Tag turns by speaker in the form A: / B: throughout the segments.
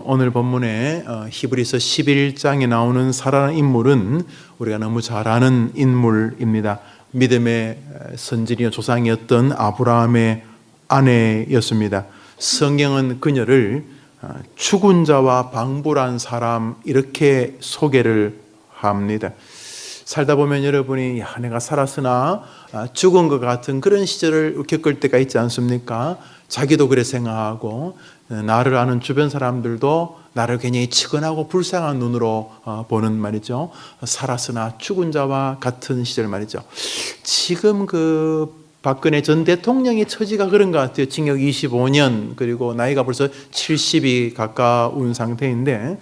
A: 오늘 본문에 히브리서 11장에 나오는 사라는 인물은 우리가 너무 잘 아는 인물입니다. 믿음의 선진이요 조상이었던 아브라함의 아내였습니다. 성경은 그녀를 죽은 자와 방불한 사람 이렇게 소개를 합니다. 살다 보면 여러분이 내가 살았으나 죽은 것 같은 그런 시절을 겪을 때가 있지 않습니까? 자기도 그래 생각하고 나를 아는 주변 사람들도 나를 굉장히 측은하고 불쌍한 눈으로 보는 말이죠. 살았으나 죽은 자와 같은 시절 말이죠. 지금 그 박근혜 전 대통령의 처지가 그런 것 같아요. 징역 25년 그리고 나이가 벌써 70이 가까운 상태인데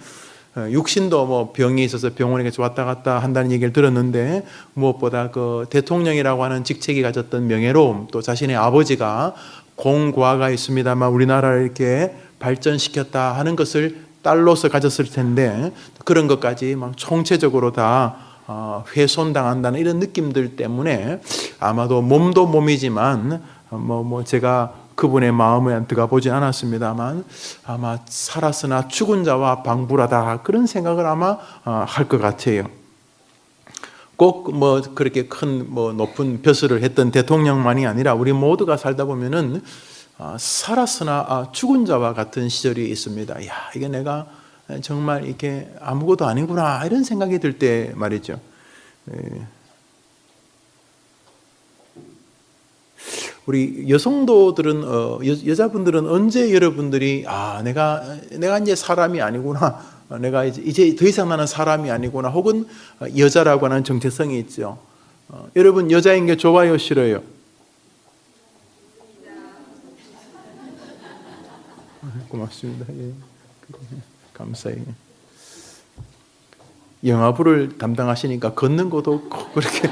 A: 육신도 뭐 병이 있어서 병원에 왔다 갔다 한다는 얘기를 들었는데 무엇보다 그 대통령이라고 하는 직책이 가졌던 명예로움 또 자신의 아버지가 공과가 있습니다만 우리나라를 이렇게 발전시켰다 하는 것을 딸로서 가졌을 텐데 그런 것까지 막 총체적으로 다 훼손당한다는 이런 느낌들 때문에 아마도 몸도 몸이지만 제가 그분의 마음에 들어가 보지 않았습니다만 아마 살았으나 죽은 자와 방불하다 그런 생각을 아마 할 것 같아요. 꼭 그렇게 큰 높은 벼슬을 했던 대통령만이 아니라 우리 모두가 살다 보면은 살았으나 죽은 자와 같은 시절이 있습니다. 이게 내가 정말 이게 아무것도 아니구나 이런 생각이 들 때 말이죠. 우리 여성도들은 여자분들은 언제 여러분들이 내가 이제 사람이 아니구나, 내가 이제 더 이상 나는 사람이 아니구나, 혹은 여자라고 하는 정체성이 있죠. 여러분 여자인 게 좋아요, 싫어요? 고맙습니다. 예. 감사해요. 영화부를 담당하시니까 걷는 것도 꼭 그렇게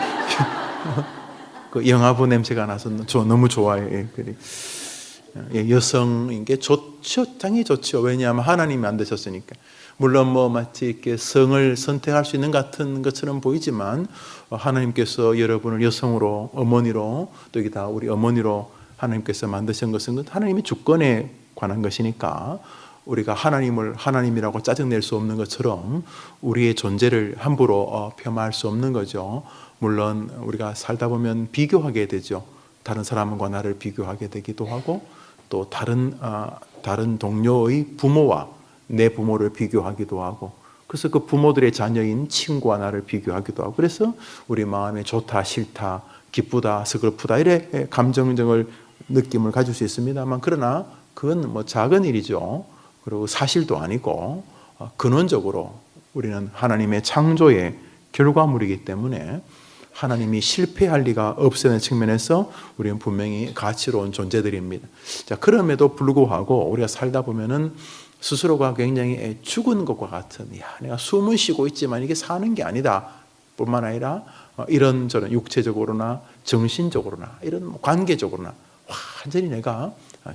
A: 그 영화부 냄새가 나서 너무 좋아요. 예, 여성인 게 좋죠. 당연히 좋죠. 왜냐하면 하나님이 만드셨으니까. 물론 마치 이렇게 성을 선택할 수 있는 같은 것처럼 보이지만 하나님께서 여러분을 여성으로, 어머니로, 또 이게 다 우리 어머니로 하나님께서 만드신 것은 하나님의 주권에 관한 것이니까 우리가 하나님을 하나님이라고 짜증낼 수 없는 것처럼 우리의 존재를 함부로 폄하할 수 없는 거죠. 물론 우리가 살다 보면 비교하게 되죠. 다른 사람과 나를 비교하게 되기도 하고 또 다른 동료의 부모와 내 부모를 비교하기도 하고 그래서 그 부모들의 자녀인 친구와 나를 비교하기도 하고 그래서 우리 마음에 좋다 싫다 기쁘다 서글프다 이래 감정적을 느낌을 가질 수 있습니다만 그러나 그건 작은 일이죠. 그리고 사실도 아니고 근원적으로 우리는 하나님의 창조의 결과물이기 때문에 하나님이 실패할 리가 없다는 측면에서 우리는 분명히 가치로운 존재들입니다. 자, 그럼에도 불구하고 우리가 살다 보면은 스스로가 굉장히 죽은 것과 같은 내가 숨은 쉬고 있지만 이게 사는 게 아니다 뿐만 아니라 이런저런 육체적으로나 정신적으로나 이런 관계적으로나 완전히 내가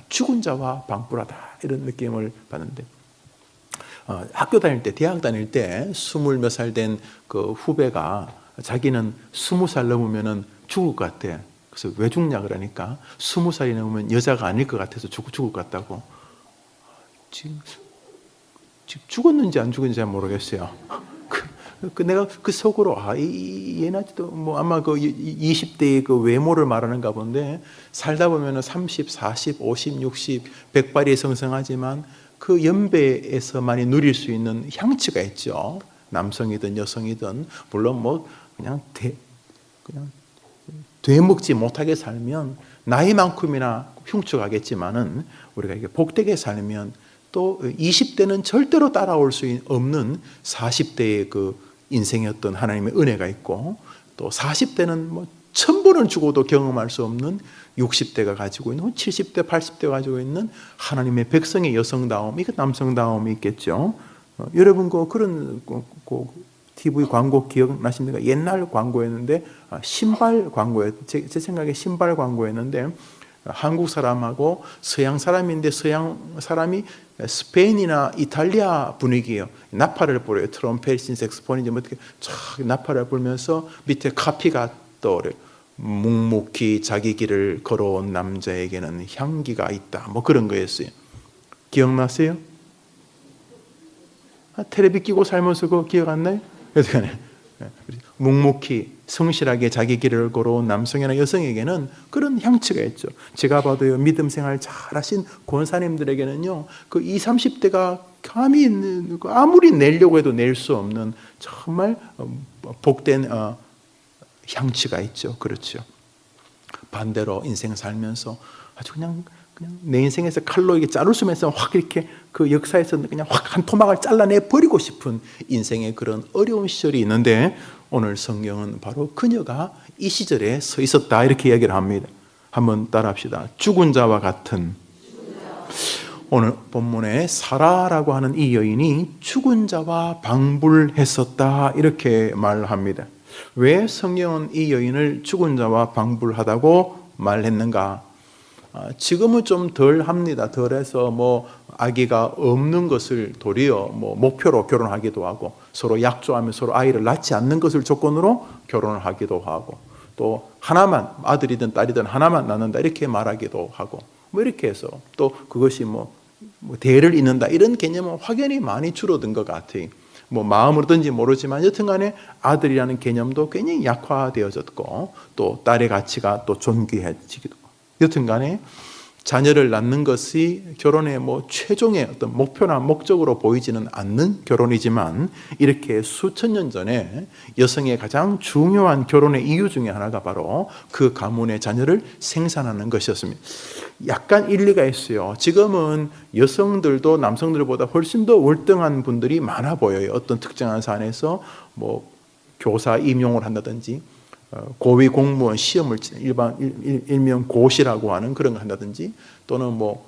A: 죽은 자와 방불하다 이런 느낌을 받는데 학교 다닐 때 대학 다닐 때 20몇 살 된 그 후배가 자기는 20살 넘으면은 죽을 것 같대. 그래서 왜 죽냐 그러니까 20살이 넘으면 여자가 아닐 것 같아서 죽을 것 같다고. 지금 죽었는지 안 죽었는지 잘 모르겠어요. 내가 그 속으로 얘나도 아마 그 20대의 그 외모를 말하는가 본데 살다 보면은 30, 40, 50, 60, 백발이 성성하지만 그 연배에서만이 누릴 수 있는 향취가 있죠. 남성이든 여성이든 물론 그냥 되먹지 못하게 살면 나이만큼이나 흉측하겠지만은 우리가 이게 복되게 살면 또 20대는 절대로 따라올 수 없는 40대의 그 인생의 어떤 하나님의 은혜가 있고 또 40대는 1000번을 죽어도 경험할 수 없는 60대가 가지고 있는 70대, 80대가 가지고 있는 하나님의 백성의 여성다움, 이거 남성다움이 있겠죠. 여러분 그런 TV 광고 기억나십니까? 옛날 광고였는데 신발 광고였. 제 생각에 신발 광고였는데 한국 사람하고 서양 사람인데 서양 사람이 스페인이나 이탈리아 분위기예요. 나팔을 불어요. 트럼펫, 색소폰인지 어떻게 쫙 나팔을 불면서 밑에 카피가 떠오르요. 묵묵히 자기 길을 걸어온 남자에게는 향기가 있다. 그런 거였어요. 기억나세요? 텔레비 끼고 살면서 그거 기억 안 나요? 그래서 묵묵히 성실하게 자기 길을 걸어온 남성이나 여성에게는 그런 향취가 있죠. 제가 봐도요, 믿음 생활 잘하신 권사님들에게는요, 그 20, 30대가 감히 아무리 내려고 해도 낼 수 없는 정말 복된 향취가 있죠. 그렇죠. 반대로 인생 살면서 아주 그냥 내 인생에서 칼로 이게 자를 수 있으면 확 이렇게 그 역사에서 그냥 확 한 토막을 잘라내 버리고 싶은 인생의 그런 어려운 시절이 있는데, 오늘 성경은 바로 그녀가 이 시절에 서 있었다 이렇게 이야기를 합니다. 한번 따라합시다. 죽은 자와 같은. 오늘 본문에 사라라고 하는 이 여인이 죽은 자와 방불했었다 이렇게 말합니다. 왜 성경은 이 여인을 죽은 자와 방불하다고 말했는가? 지금은 좀 덜 합니다. 덜해서 뭐 아기가 없는 것을 도리어 뭐 목표로 결혼하기도 하고, 서로 약조하며 서로 아이를 낳지 않는 것을 조건으로 결혼을 하기도 하고, 또 하나만, 아들이든 딸이든 하나만 낳는다 이렇게 말하기도 하고, 뭐 이렇게 해서 또 그것이 뭐 대를 잇는다 이런 개념은 확연히 많이 줄어든 것 같아요. 뭐 마음으로든지 모르지만 여튼간에 아들이라는 개념도 굉장히 약화되어졌고, 또 딸의 가치가 또 존귀해지기도 하고, 여튼간에 자녀를 낳는 것이 결혼의 뭐 최종의 어떤 목표나 목적으로 보이지는 않는 결혼이지만, 이렇게 수천 년 전에 여성의 가장 중요한 결혼의 이유 중에 하나가 바로 그 가문의 자녀를 생산하는 것이었습니다. 약간 일리가 있어요. 지금은 여성들도 남성들보다 훨씬 더 월등한 분들이 많아 보여요. 어떤 특정한 사안에서 뭐 교사 임용을 한다든지, 고위 공무원 시험을 일명 고시라고 하는 그런 거 한다든지, 또는 뭐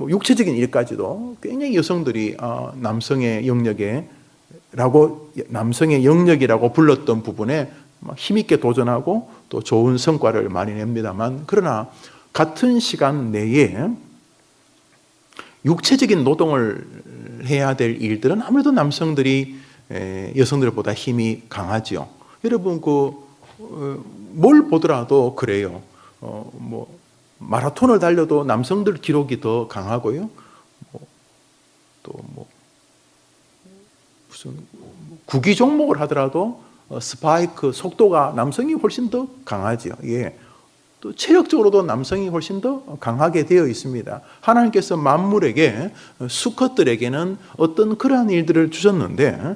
A: 육체적인 일까지도 굉장히 여성들이 남성의 영역이라고 불렀던 부분에 힘있게 도전하고 또 좋은 성과를 많이 냅니다만, 그러나 같은 시간 내에 육체적인 노동을 해야 될 일들은 아무래도 남성들이 여성들보다 힘이 강하지요. 여러분 뭘 보더라도 그래요. 뭐 마라톤을 달려도 남성들 기록이 더 강하고요. 또 무슨 구기 종목을 하더라도 스파이크 속도가 남성이 훨씬 더 강하죠. 예. 또 체력적으로도 남성이 훨씬 더 강하게 되어 있습니다. 하나님께서 만물에게, 수컷들에게는 어떤 그러한 일들을 주셨는데,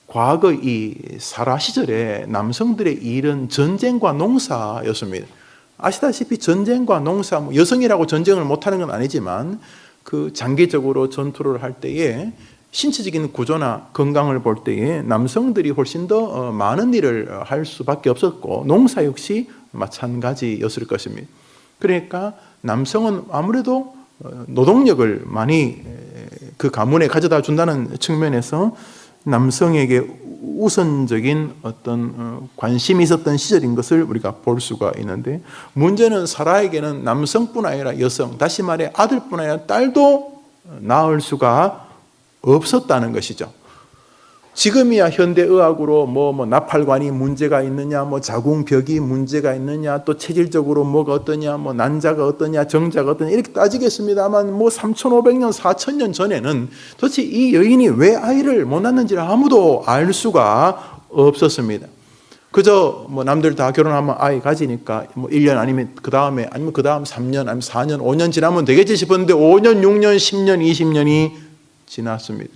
A: 과거 이 사라 시절에 남성들의 일은 전쟁과 농사였습니다. 아시다시피 전쟁과 농사, 여성이라고 전쟁을 못하는 건 아니지만 그 장기적으로 전투를 할 때에 신체적인 구조나 건강을 볼 때에 남성들이 훨씬 더 많은 일을 할 수밖에 없었고, 농사 역시 마찬가지였을 것입니다. 그러니까 남성은 아무래도 노동력을 많이 그 가문에 가져다 준다는 측면에서 남성에게 우선적인 어떤 관심이 있었던 시절인 것을 우리가 볼 수가 있는데, 문제는 사라에게는 남성뿐 아니라 여성, 다시 말해 아들뿐 아니라 딸도 낳을 수가 없었다는 것이죠. 지금이야 현대의학으로 뭐 나팔관이 문제가 있느냐, 뭐 자궁벽이 문제가 있느냐, 또 체질적으로 뭐가 어떠냐, 뭐 난자가 어떠냐, 정자가 어떠냐 이렇게 따지겠습니다만, 뭐 3,500년, 4,000년 전에는 도대체 이 여인이 왜 아이를 못 낳는지를 아무도 알 수가 없었습니다. 그저 뭐 남들 다 결혼하면 아이 가지니까 뭐 1년 아니면 그 다음 3년 아니면 4년, 5년 지나면 되겠지 싶었는데 5년, 6년, 10년, 20년이 지났습니다.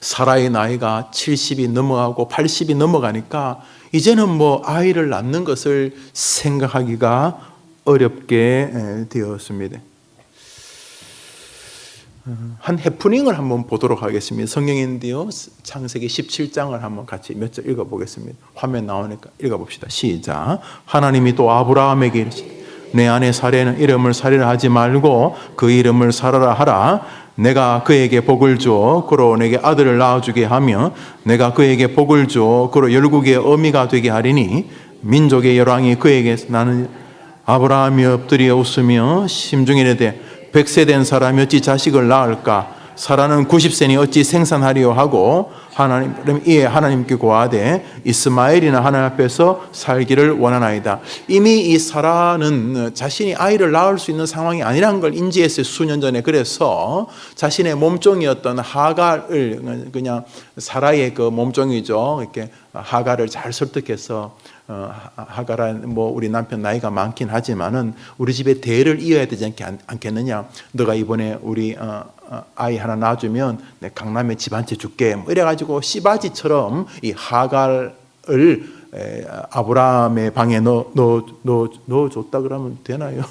A: 사라의 나이가 70이 넘어가고 80이 넘어가니까 이제는 뭐 아이를 낳는 것을 생각하기가 어렵게 되었습니다. 한 해프닝을 한번 보도록 하겠습니다. 성경인데요, 창세기 17장을 한번 같이 몇 절 읽어보겠습니다. 화면 나오니까 읽어봅시다. 시작. 하나님이 또 아브라함에게 이르시되 내 아내 사레는 이름을 사레라 하지 말고 그 이름을 사라라 하라. 내가 그에게 복을 주어 그로 내게 아들을 낳아주게 하며 내가 그에게 복을 주어 그로 열국의 어미가 되게 하리니 민족의 열왕이 그에게서 나는 아브라함이 엎드려 웃으며 심중에 이르되 100세 된 사람이 어찌 자식을 낳을까? 사라는 90세니 어찌 생산하리요 하고 하나님께 고하되 이스마엘이나 하나님 앞에서 살기를 원하나이다. 이미 이 사라는 자신이 아이를 낳을 수 있는 상황이 아니라는 걸 인지했어요. 수년 전에. 그래서 자신의 몸종이었던 하갈을, 그냥 사라의 그 몸종이죠, 이렇게 하갈을 잘 설득해서, 하갈은 뭐 우리 남편 나이가 많긴 하지만은 우리 집에 대를 이어야 되지 않겠느냐, 너가 이번에 우리 아이 하나 낳아주면 내 강남에 집 한 채 줄게, 뭐 이래가지고 씨바지처럼 이 하갈을 아브라함의 방에 넣어줬다 그러면 되나요?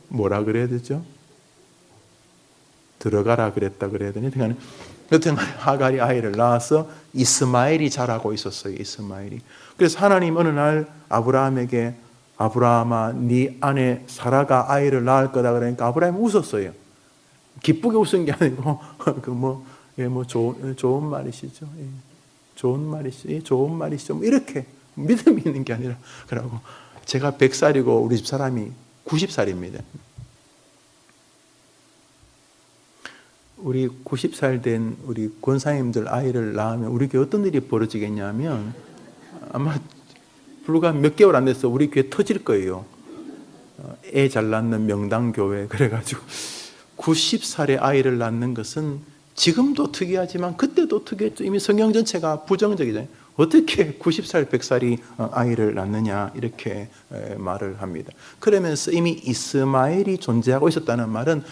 A: 뭐라 그래야 되죠? 들어가라 그랬다 그래야 되니? 여튼 하갈이 아이를 낳아서 이스마엘이 자라고 있었어요. 이스마엘이. 그래서 하나님 어느 날 아브라함에게, 아브라함아 네 아내 사라가 아이를 낳을 거다 그러니까 아브라함이 웃었어요. 기쁘게 웃은 게 아니고 좋은 말이시죠. 좋은 말이시죠. 뭐 이렇게 믿음이 있는 게 아니라, 그러고 제가 100살이고 우리 집 사람이 90살입니다. 우리 90살 된 우리 권사님들 아이를 낳으면 우리 교회 어떤 일이 벌어지겠냐면, 아마 불과 몇 개월 안 돼서 우리 교회 터질 거예요. 애 잘 낳는 명당교회. 그래가지고 90살의 아이를 낳는 것은 지금도 특이하지만 그때도 특이했죠. 이미 성경 전체가 부정적이잖아요. 어떻게 90살, 100살이 아이를 낳느냐 이렇게 말을 합니다. 그러면서 이미 이스마엘이 존재하고 있었다는 말은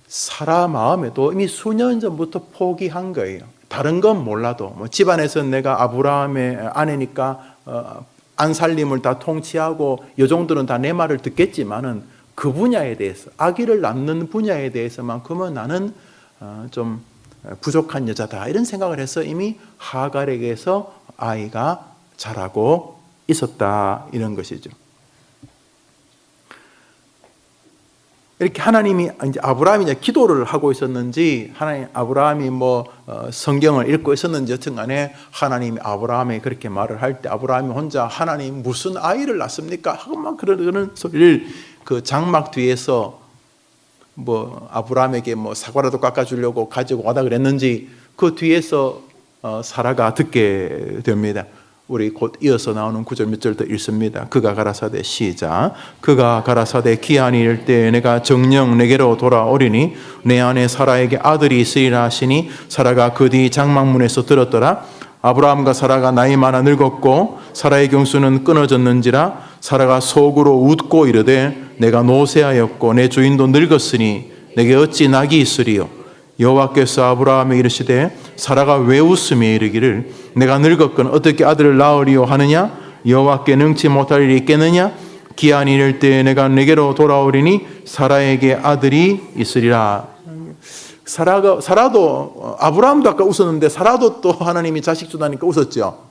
A: 사라 마음에도 이미 수년 전부터 포기한 거예요. 다른 건 몰라도 뭐 집안에서 내가 아브라함의 아내니까 안살림을 다 통치하고 이 정도는 다 내 말을 듣겠지만은 그 분야에 대해서, 아기를 낳는 분야에 대해서만큼은 나는 좀 부족한 여자다 이런 생각을 해서 이미 하갈에게서 아이가 자라고 있었다 이런 것이죠. 이렇게 하나님이 이제 아브라함이 이제 기도를 하고 있었는지, 아브라함이 성경을 읽고 있었는지, 여튼간에 하나님이 아브라함에 그렇게 말을 할 때 아브라함이 혼자 하나님 무슨 아이를 낳습니까? 하고 막 그러는 소리를 그 장막 뒤에서 아브라함에게 사과라도 깎아주려고 가지고 와다 그랬는지 그 뒤에서 사라가 듣게 됩니다. 우리 곧 이어서 나오는 구절 몇 절 더 읽습니다. 그가 가라사대, 시작. 그가 가라사대 기한이 이를 때 내가 정녕 내게로 돌아오리니 내 아내 사라에게 아들이 있으리라 하시니 사라가 그 뒤 장막문에서 들었더라. 아브라함과 사라가 나이 많아 늙었고 사라의 경수는 끊어졌는지라 사라가 속으로 웃고 이르되 내가 노쇠하였고 내 주인도 늙었으니 내게 어찌 낙이 있으리요. 여호와께서 아브라함에게 이르시되 사라가 왜 웃으며 이르기를 내가 늙었건 어떻게 아들을 낳으리요 하느냐? 여호와께 능치 못할 일이 있겠느냐? 기한이 이를 때 내가 내게로 돌아오리니 사라에게 아들이 있으리라. 사라도, 아브라함도 아까 웃었는데 사라도 또 하나님이 자식 주다니까 웃었죠.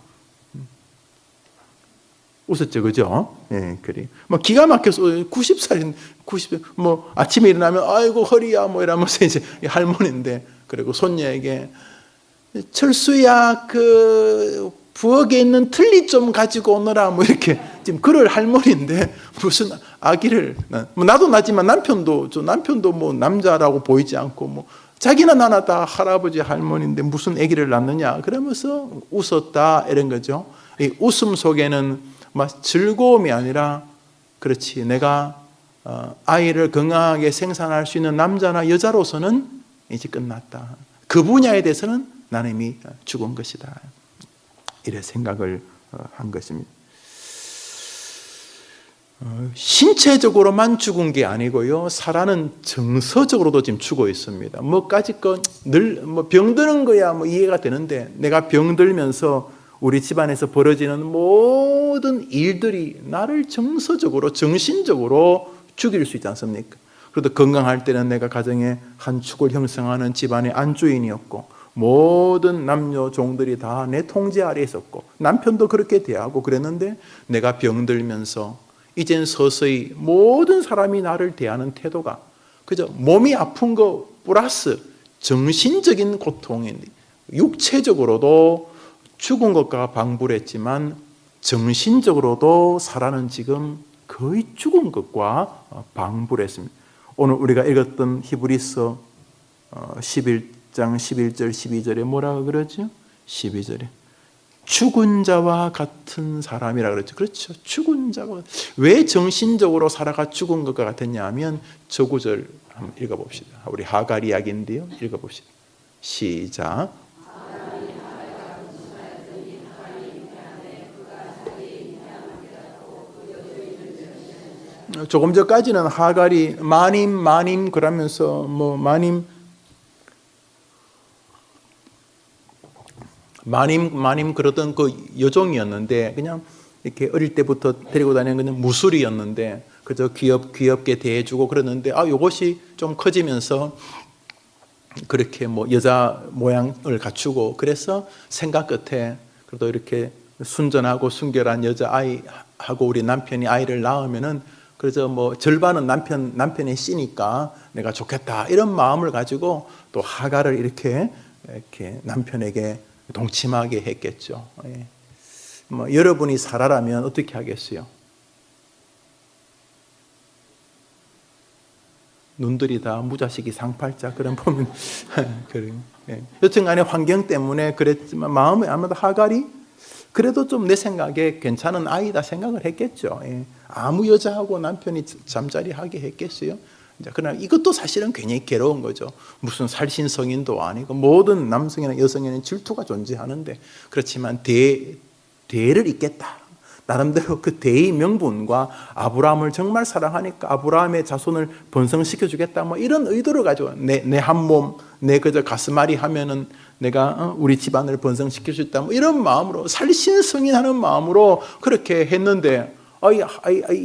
A: 웃었죠, 그죠? 예, 그래. 기가 막혀서 90살인, 아침에 일어나면 아이고 허리야 이러면서 이제 할머니인데, 그리고 손녀에게 철수야 그 부엌에 있는 틀니 좀 가지고 오너라 이렇게 지금 그럴 할머니인데 무슨 아기를, 나도 나지만 남편도 남자라고 보이지 않고 자기나 나나 다 할아버지 할머니인데 무슨 아기를 낳느냐 그러면서 웃었다 이런 거죠. 이 웃음 속에는 즐거움이 아니라, 그렇지, 내가 아이를 건강하게 생산할 수 있는 남자나 여자로서는 이제 끝났다. 그 분야에 대해서는 나는 이미 죽은 것이다. 이래 생각을 한 것입니다. 신체적으로만 죽은 게 아니고요, 사라는 정서적으로도 지금 죽어 있습니다. 병드는 거야 이해가 되는데, 내가 병들면서 우리 집안에서 벌어지는 모든 일들이 나를 정서적으로, 정신적으로 죽일 수 있지 않습니까? 그래도 건강할 때는 내가 가정의 한 축을 형성하는 집안의 안주인이었고, 모든 남녀 종들이 다 내 통제 아래에 있었고, 남편도 그렇게 대하고 그랬는데, 내가 병들면서 이젠 서서히 모든 사람이 나를 대하는 태도가 그저 몸이 아픈 거 플러스 정신적인 고통인데, 육체적으로도 죽은 것과 방불했지만 정신적으로도 사라는 지금 거의 죽은 것과 방불했습니다. 오늘 우리가 읽었던 히브리서 11장 11절 12절에 뭐라고 그러죠? 12절에 죽은 자와 같은 사람이라 그랬죠. 그렇죠. 죽은 자와. 왜 정신적으로 살아가 죽은 것과 같았냐 하면 저 구절 한번 읽어봅시다. 우리 하갈 이야기인데요. 읽어봅시다. 시작. 조금 전까지는 하갈이 마님 그러면서 뭐 마님 그러던 그 여종이었는데 그냥 이렇게 어릴 때부터 데리고 다니는 그냥 무술이었는데 그저 귀엽게 대해주고 그러는데 이것이 좀 커지면서 그렇게 뭐 여자 모양을 갖추고 그래서 생각 끝에 그래도 이렇게 순전하고 순결한 여자아이하고 우리 남편이 아이를 낳으면은 그래서 뭐 절반은 남편의 씨니까 내가 좋겠다 이런 마음을 가지고 또 하갈을 이렇게 남편에게 동침하게 했겠죠. 예. 뭐 여러분이 사라라면 어떻게 하겠어요? 눈들이 다 무자식이 상팔자 그런 보면 그래요. 예. 여튼간에 환경 때문에 그랬지만 마음에 아마도 하갈이 그래도 좀 내 생각에 괜찮은 아이다 생각을 했겠죠. 예. 아무 여자하고 남편이 잠자리 하게 했겠어요? 그러나 이것도 사실은 굉장히 괴로운 거죠. 무슨 살신성인도 아니고 모든 남성이나 여성에는 질투가 존재하는데 그렇지만 대를 잇겠다. 나름대로 그 대의 명분과 아브라함을 정말 사랑하니까 아브라함의 자손을 번성시켜 주겠다. 뭐 이런 의도를 가지고 내 한 몸, 내 그저 가슴앓이 하면은 내가 우리 집안을 번성시킬 수 있다. 뭐 이런 마음으로 살신성인하는 마음으로 그렇게 했는데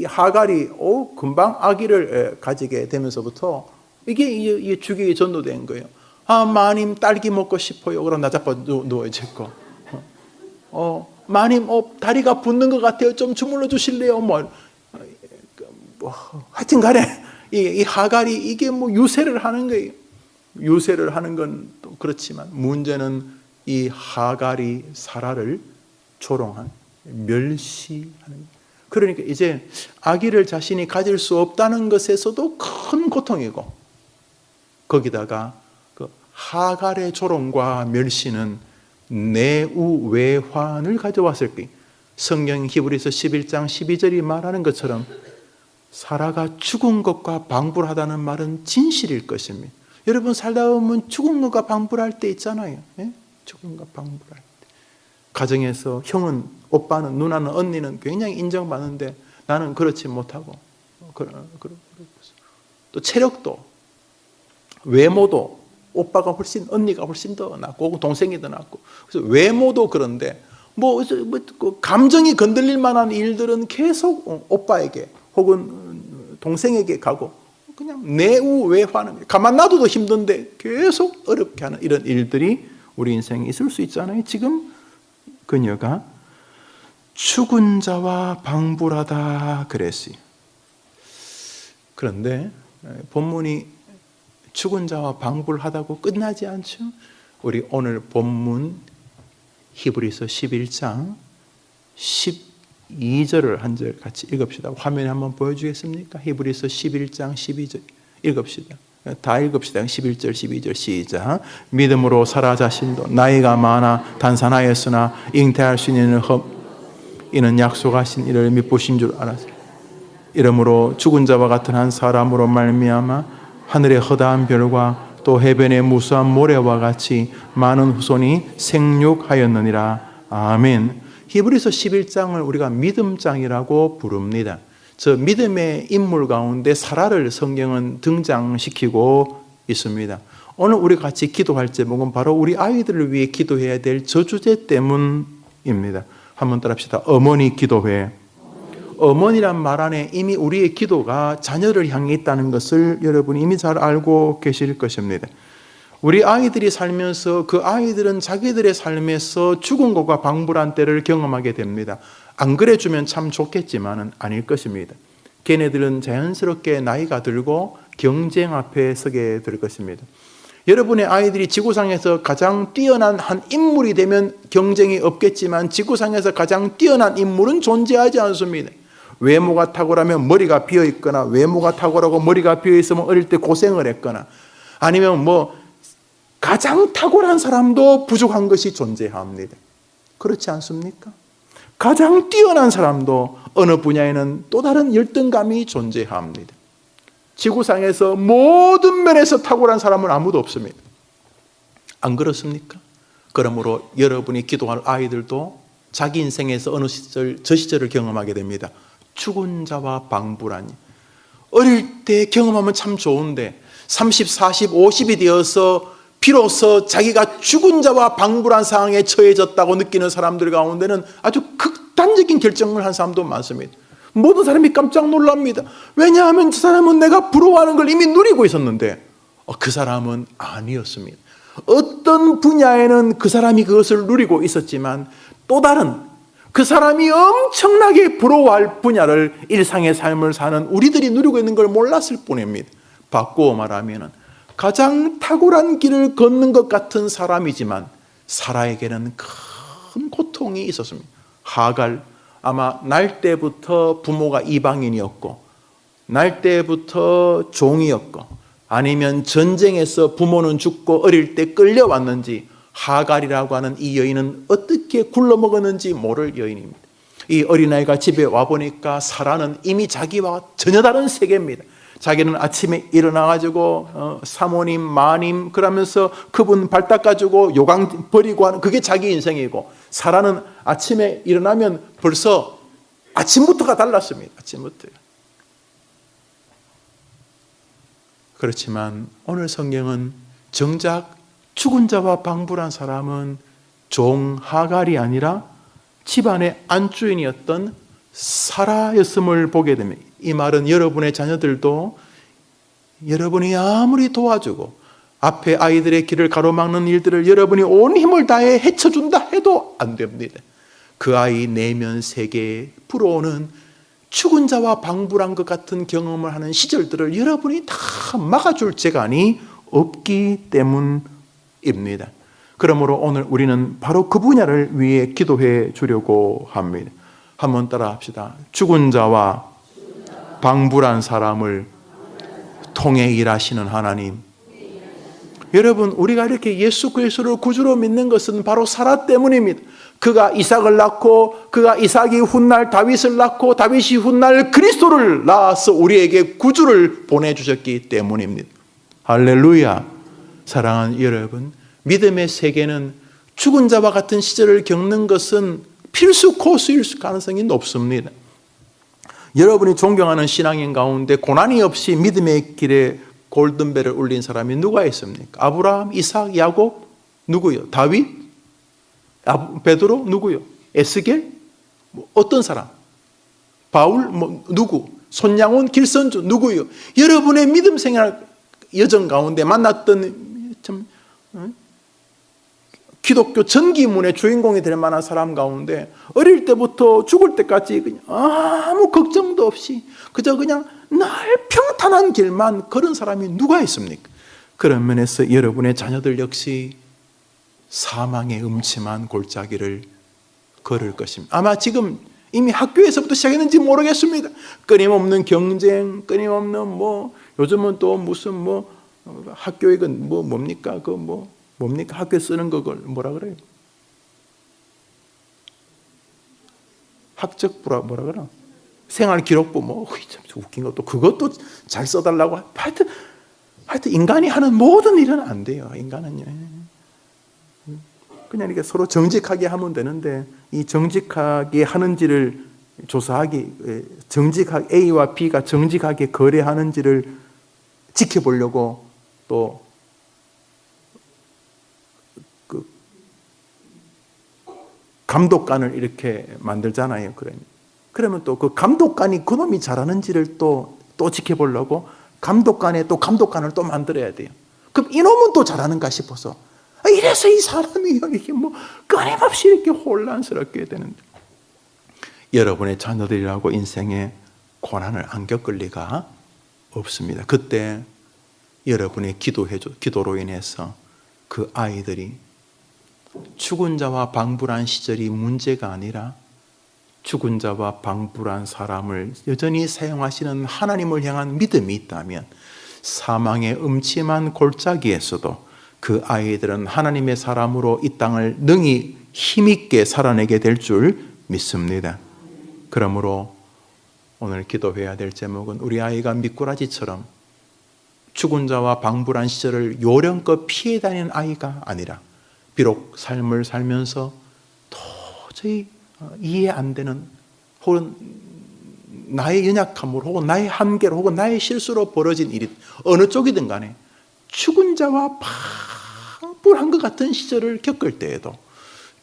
A: 하갈이 금방 아기를 가지게 되면서부터 이게 주객이 전도된 거예요. 마님 딸기 먹고 싶어요. 그럼 나 잡아 누워있고 마님 다리가 붓는 것 같아요. 좀 주물러 주실래요? 하여튼 간에 이 하갈이 이게 뭐 유세를 하는 거예요. 유세를 하는 건 또 그렇지만 문제는 이 하갈이 사라를 조롱한 멸시하는 거예요. 그러니까 이제 아기를 자신이 가질 수 없다는 것에서도 큰 고통이고 거기다가 그 하갈의 조롱과 멸시는 내우외환을 가져왔을 거예요. 성경 히브리서 11장 12절이 말하는 것처럼 사라가 죽은 것과 방불하다는 말은 진실일 것입니다. 여러분 살다 보면 죽은 것과 방불할 때 있잖아요. 예? 죽은 것과 방불할 때. 가정에서 형은, 오빠는, 누나는, 언니는 굉장히 인정받는데 나는 그렇지 못하고 또 체력도 외모도 오빠가 훨씬 언니가 훨씬 더 낫고 동생이 더 낫고 그래서 외모도 그런데 감정이 건들릴 만한 일들은 계속 오빠에게 혹은 동생에게 가고 그냥 내우외환은 가만 놔둬도 힘든데 계속 어렵게 하는 이런 일들이 우리 인생에 있을 수 있잖아요. 지금 그녀가 죽은 자와 방불하다 그랬어요. 그런데 본문이 죽은 자와 방불하다고 끝나지 않죠. 우리 오늘 본문 히브리서 11장 12절을 한 절 같이 읽읍시다. 화면에 한번 보여주겠습니까? 히브리서 11장 12절 읽읍시다. 다 읽읍시다. 11절 12절 시작. 믿음으로 사라 자신도 나이가 많아 단산하였으나 잉태할 수 있는 이는 약속하신 이를 믿으신 줄 알았어요. 이러므로 죽은 자와 같은 한 사람으로 말미암아 하늘의 허다한 별과 또 해변의 무수한 모래와 같이 많은 후손이 생육하였느니라. 아멘. 히브리서 11장을 우리가 믿음장이라고 부릅니다. 저 믿음의 인물 가운데 사라를 성경은 등장시키고 있습니다. 오늘 우리 같이 기도할 제목은 바로 우리 아이들을 위해 기도해야 될 저주제 때문입니다. 한번 따라합시다. 어머니 기도회. 어머니란 말 안에 이미 우리의 기도가 자녀를 향해 있다는 것을 여러분이 이미 잘 알고 계실 것입니다. 우리 아이들이 살면서 그 아이들은 자기들의 삶에서 죽은 것과 방불한 때를 경험하게 됩니다. 안 그래주면 참 좋겠지만은 아닐 것입니다. 걔네들은 자연스럽게 나이가 들고 경쟁 앞에 서게 될 것입니다. 여러분의 아이들이 지구상에서 가장 뛰어난 한 인물이 되면 경쟁이 없겠지만 지구상에서 가장 뛰어난 인물은 존재하지 않습니다. 외모가 탁월하면 머리가 비어 있거나 외모가 탁월하고 머리가 비어 있으면 어릴 때 고생을 했거나 아니면 뭐 가장 탁월한 사람도 부족한 것이 존재합니다. 그렇지 않습니까? 가장 뛰어난 사람도 어느 분야에는 또 다른 열등감이 존재합니다. 지구상에서 모든 면에서 탁월한 사람은 아무도 없습니다. 안 그렇습니까? 그러므로 여러분이 기도할 아이들도 자기 인생에서 어느 시절, 저 시절을 경험하게 됩니다. 죽은 자와 방불하니. 어릴 때 경험하면 참 좋은데 30, 40, 50이 되어서 비로소 자기가 죽은 자와 방불한 상황에 처해졌다고 느끼는 사람들 가운데는 아주 극단적인 결정을 한 사람도 많습니다. 모든 사람이 깜짝 놀랍니다. 왜냐하면 저 사람은 내가 부러워하는 걸 이미 누리고 있었는데 그 사람은 아니었습니다. 어떤 분야에는 그 사람이 그것을 누리고 있었지만 또 다른 그 사람이 엄청나게 부러워할 분야를 일상의 삶을 사는 우리들이 누리고 있는 걸 몰랐을 뿐입니다. 바꾸어 말하면 가장 탁월한 길을 걷는 것 같은 사람이지만 사라에게는 큰 고통이 있었습니다. 하갈, 아마 날 때부터 부모가 이방인이었고 날 때부터 종이었고 아니면 전쟁에서 부모는 죽고 어릴 때 끌려왔는지 하갈이라고 하는 이 여인은 어떻게 굴러먹었는지 모를 여인입니다. 이 어린아이가 집에 와보니까 사라는 이미 자기와 전혀 다른 세계입니다. 자기는 아침에 일어나가지고 사모님, 마님 그러면서 그분 발 닦아주고 요강 버리고 하는 그게 자기 인생이고 사라는 아침에 일어나면 벌써 아침부터가 달랐습니다. 아침부터. 그렇지만 오늘 성경은 정작 죽은 자와 방불한 사람은 종 하갈이 아니라 집안의 안주인이었던 사라였음을 보게 됩니다. 이 말은 여러분의 자녀들도 여러분이 아무리 도와주고 앞에 아이들의 길을 가로막는 일들을 여러분이 온 힘을 다해 헤쳐준다 해도 안 됩니다. 그 아이 내면 세계에 불어오는 죽은 자와 방불한 것 같은 경험을 하는 시절들을 여러분이 다 막아줄 재간이 없기 때문입니다. 그러므로 오늘 우리는 바로 그 분야를 위해 기도해 주려고 합니다. 한번 따라 합시다. 죽은 자와 방불한 사람을 통해 일하시는 하나님. 여러분, 우리가 이렇게 예수 그리스도를 구주로 믿는 것은 바로 사라 때문입니다. 그가 이삭을 낳고 그가 이삭이 훗날 다윗을 낳고 다윗이 훗날 그리스도를 낳아서 우리에게 구주를 보내주셨기 때문입니다. 할렐루야. 사랑하는 여러분, 믿음의 세계는 죽은 자와 같은 시절을 겪는 것은 필수 코스일 가능성이 높습니다. 여러분이 존경하는 신앙인 가운데 고난이 없이 믿음의 길에 골든벨을 울린 사람이 누가 있습니까? 아브라함, 이삭, 야곱? 누구요? 다윗? 베드로? 누구요? 에스겔? 어떤 사람? 바울? 누구? 손양원, 길선주? 누구요? 여러분의 믿음 생활 여정 가운데 만났던 기독교 전기문의 주인공이 될 만한 사람 가운데 어릴 때부터 죽을 때까지 그냥 아무 걱정도 없이 그저 그냥 늘 평탄한 길만 걸은 사람이 누가 있습니까? 그런 면에서 여러분의 자녀들 역시 사망의 음침한 골짜기를 걸을 것입니다. 아마 지금 이미 학교에서부터 시작했는지 모르겠습니다. 끊임없는 경쟁, 끊임없는 요즘은 또 무슨 학교에 뭡니까? 뭡니까? 학교에 쓰는 그걸 뭐라 그래요? 학적부라 뭐라 그러나? 생활기록부 참 웃긴 것도 그것도 잘 써달라고 하여튼 인간이 하는 모든 일은 안 돼요. 인간은요. 그냥 이렇게 서로 정직하게 하면 되는데 이 정직하게 하는지를 조사하기 정직하게 A와 B가 정직하게 거래하는지를 지켜보려고 또 감독관을 이렇게 만들잖아요. 그러면 또 그 감독관이 그놈이 잘하는지를 또 지켜보려고 감독관에 또 감독관을 또 만들어야 돼요. 그럼 이놈은 또 잘하는가 싶어서 이래서 이 사람이 이렇게 끊임없이 이렇게 혼란스럽게 되는데 여러분의 자녀들이라고 인생에 고난을 안 겪을 리가 없습니다. 그때 여러분의 기도로 인해서 그 아이들이 죽은 자와 방불한 시절이 문제가 아니라 죽은 자와 방불한 사람을 여전히 사용하시는 하나님을 향한 믿음이 있다면 사망의 음침한 골짜기에서도 그 아이들은 하나님의 사람으로 이 땅을 능히 힘있게 살아내게 될 줄 믿습니다. 그러므로 오늘 기도해야 될 제목은 우리 아이가 미꾸라지처럼 죽은 자와 방불한 시절을 요령껏 피해 다니는 아이가 아니라 비록 삶을 살면서 도저히 이해 안 되는 혹은 나의 연약함으로 혹은 나의 한계로 혹은 나의 실수로 벌어진 일이 어느 쪽이든 간에 죽은 자와 방불한 것 같은 시절을 겪을 때에도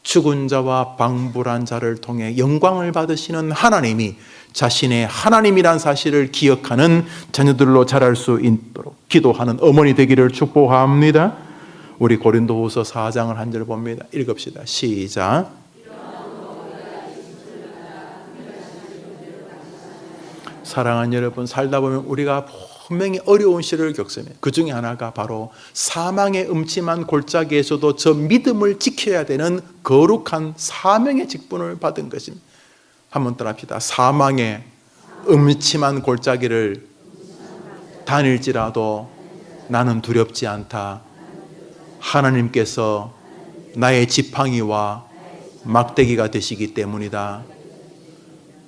A: 죽은 자와 방불한 자를 통해 영광을 받으시는 하나님이 자신의 하나님이란 사실을 기억하는 자녀들로 자랄 수 있도록 기도하는 어머니 되기를 축복합니다. 우리 고린도후서 4장을 한 절 봅니다. 읽읍시다. 시작. 사랑하는 여러분, 살다 보면 우리가 분명히 어려운 시를 겪습니다. 그 중에 하나가 바로 사망의 음침한 골짜기에서도 저 믿음을 지켜야 되는 거룩한 사명의 직분을 받은 것입니다. 한번 따라합시다. 사망의 음침한 골짜기를 다닐지라도 나는 두렵지 않다. 하나님께서 나의 지팡이와 막대기가 되시기 때문이다.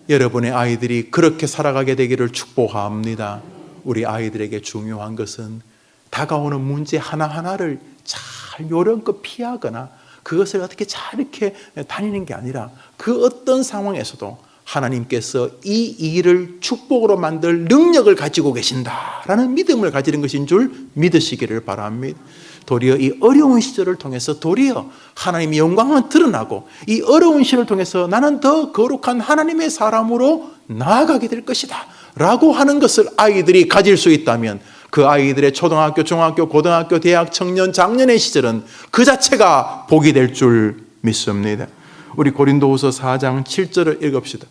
A: 여러분의 아이들이 그렇게 살아가게 되기를 축복합니다. 우리 아이들에게 중요한 것은 다가오는 문제 하나하나를 잘 요령껏 피하거나 그것을 어떻게 잘 이렇게 다니는 게 아니라 그 어떤 상황에서도 하나님께서 이 일을 축복으로 만들 능력을 가지고 계신다라는 믿음을 가지는 것인 줄 믿으시기를 바랍니다. 도리어 이 어려운 시절을 통해서 도리어 하나님의 영광은 드러나고 이 어려운 시절을 통해서 나는 더 거룩한 하나님의 사람으로 나아가게 될 것이다 라고 하는 것을 아이들이 가질 수 있다면 그 아이들의 초등학교, 중학교, 고등학교, 대학, 청년, 장년의 시절은 그 자체가 복이 될 줄 믿습니다. 우리 고린도후서 4장 7절을 읽읍시다.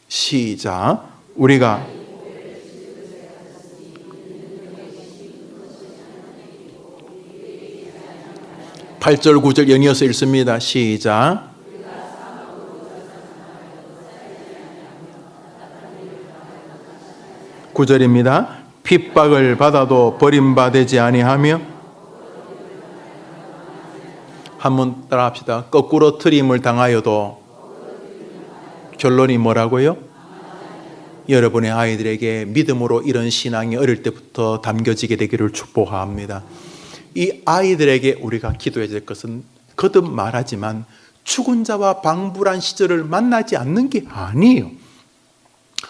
A: 시작. 우리가 8절 9절 연이어서 읽습니다. 시작. 9절입니다. 핍박을 받아도 버림받지 아니하며 한번 따라 합시다. 거꾸로 트림을 당하여도 결론이 뭐라고요? 여러분의 아이들에게 믿음으로 이런 신앙이 어릴 때부터 담겨지게 되기를 축복합니다. 이 아이들에게 우리가 기도해야 될 것은 거듭 말하지만 죽은 자와 방불한 시절을 만나지 않는 게 아니에요.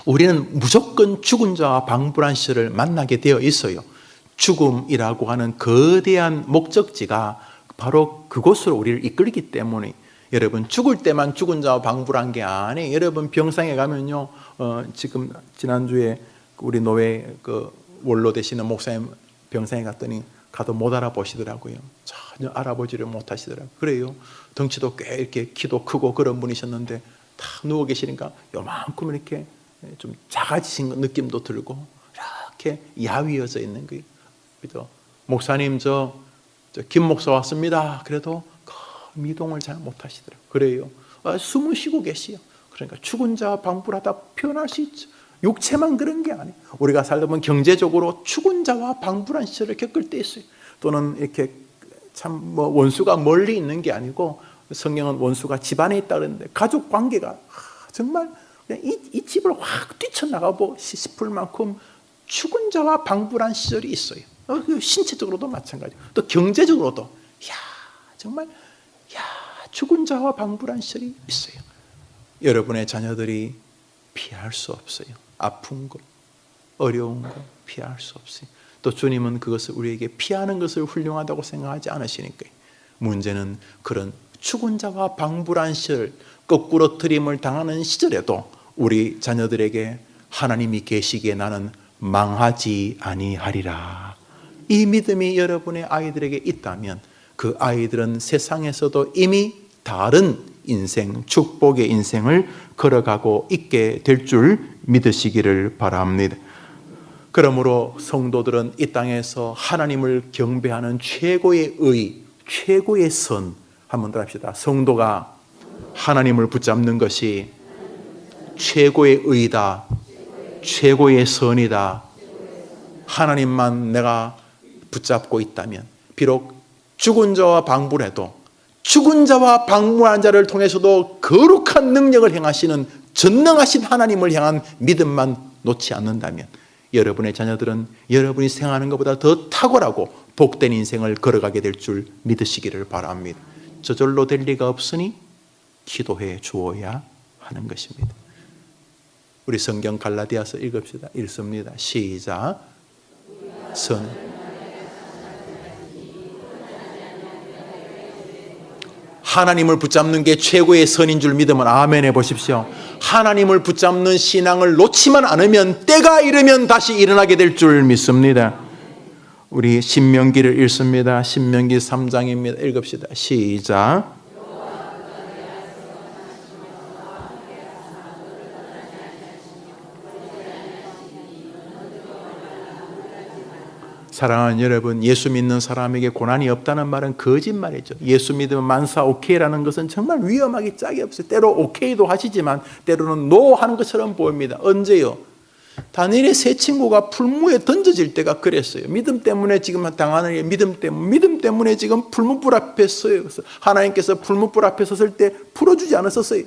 A: 우리는 무조건 죽은 자와 방불한 시절을 만나게 되어 있어요. 죽음이라고 하는 거대한 목적지가 바로 그곳으로 우리를 이끌기 때문에 여러분 죽을 때만 죽은 자와 방불한 게 아니에요. 여러분 병상에 가면요, 지금 지난주에 우리 노회 원로 되시는 목사님 병상에 갔더니 가도 못 알아보시더라고요. 전혀 알아보지를 못하시더라고요. 그래요. 덩치도 꽤 이렇게 키도 크고 그런 분이셨는데 다 누워 계시니까 요만큼 이렇게 좀 작아지신 느낌도 들고 이렇게 야위어져 있는 거예요. 그래도 목사님 저 김 목사 왔습니다. 그래도 미동을 잘 못하시더라고요. 그래요. 숨을 쉬고 계시요. 그러니까 죽은 자와 방불하다 표현할 수 있죠. 육체만 그런 게 아니에요. 우리가 살다 보면 경제적으로 죽은 자와 방불한 시절을 겪을 때 있어요. 또는 이렇게 참 원수가 멀리 있는 게 아니고 성경은 원수가 집안에 있다 그러는데 가족 관계가 정말 그냥 이 집을 확 뛰쳐나가고 싶을 만큼 죽은 자와 방불한 시절이 있어요. 신체적으로도 마찬가지고 또 경제적으로도 정말 죽은 자와 방불한 시절이 있어요. 여러분의 자녀들이 피할 수 없어요. 아픈 거, 어려운 거 피할 수 없어요. 또 주님은 그것을 우리에게 피하는 것을 훌륭하다고 생각하지 않으시니까요. 문제는 그런 죽은 자와 방불한 시절, 거꾸로 트림을 당하는 시절에도 우리 자녀들에게 하나님이 계시기에 나는 망하지 아니하리라. 이 믿음이 여러분의 아이들에게 있다면 그 아이들은 세상에서도 이미 다른 인생, 축복의 인생을 걸어가고 있게 될 줄 믿으시기를 바랍니다. 그러므로 성도들은 이 땅에서 하나님을 경배하는 최고의 의, 최고의 선, 한번 더 합시다. 성도가 하나님을 붙잡는 것이 최고의 의다, 최고의 선이다. 하나님만 내가 붙잡고 있다면 비록 죽은 자와 방불해도 죽은 자와 방문한 자를 통해서도 거룩한 능력을 행하시는 전능하신 하나님을 향한 믿음만 놓지 않는다면 여러분의 자녀들은 여러분이 생각하는 것보다 더 탁월하고 복된 인생을 걸어가게 될 줄 믿으시기를 바랍니다. 저절로 될 리가 없으니 기도해 주어야 하는 것입니다. 우리 성경 갈라디아서 읽읍시다. 읽습니다. 시작. 하나님을 붙잡는 게 최고의 선인 줄 믿으면 아멘 해보십시오. 하나님을 붙잡는 신앙을 놓치만 않으면 때가 이르면 다시 일어나게 될 줄 믿습니다. 우리 신명기를 읽습니다. 신명기 3장입니다. 읽읍시다. 시작. 사랑하는 여러분, 예수 믿는 사람에게 고난이 없다는 말은 거짓말이죠. 예수 믿으면 만사 오케이라는 것은 정말 위험하기 짝이 없어요. 때로 오케이도 하시지만 때로는 노 하는 것처럼 보입니다. 언제요? 다니엘의 세 친구가 풀무에 던져질 때가 그랬어요. 믿음 때문에 지금 당하는 믿음 때문에 지금 풀무불 앞에 서요. 하나님께서 풀무불 앞에 섰을 때 풀어주지 않았었어요.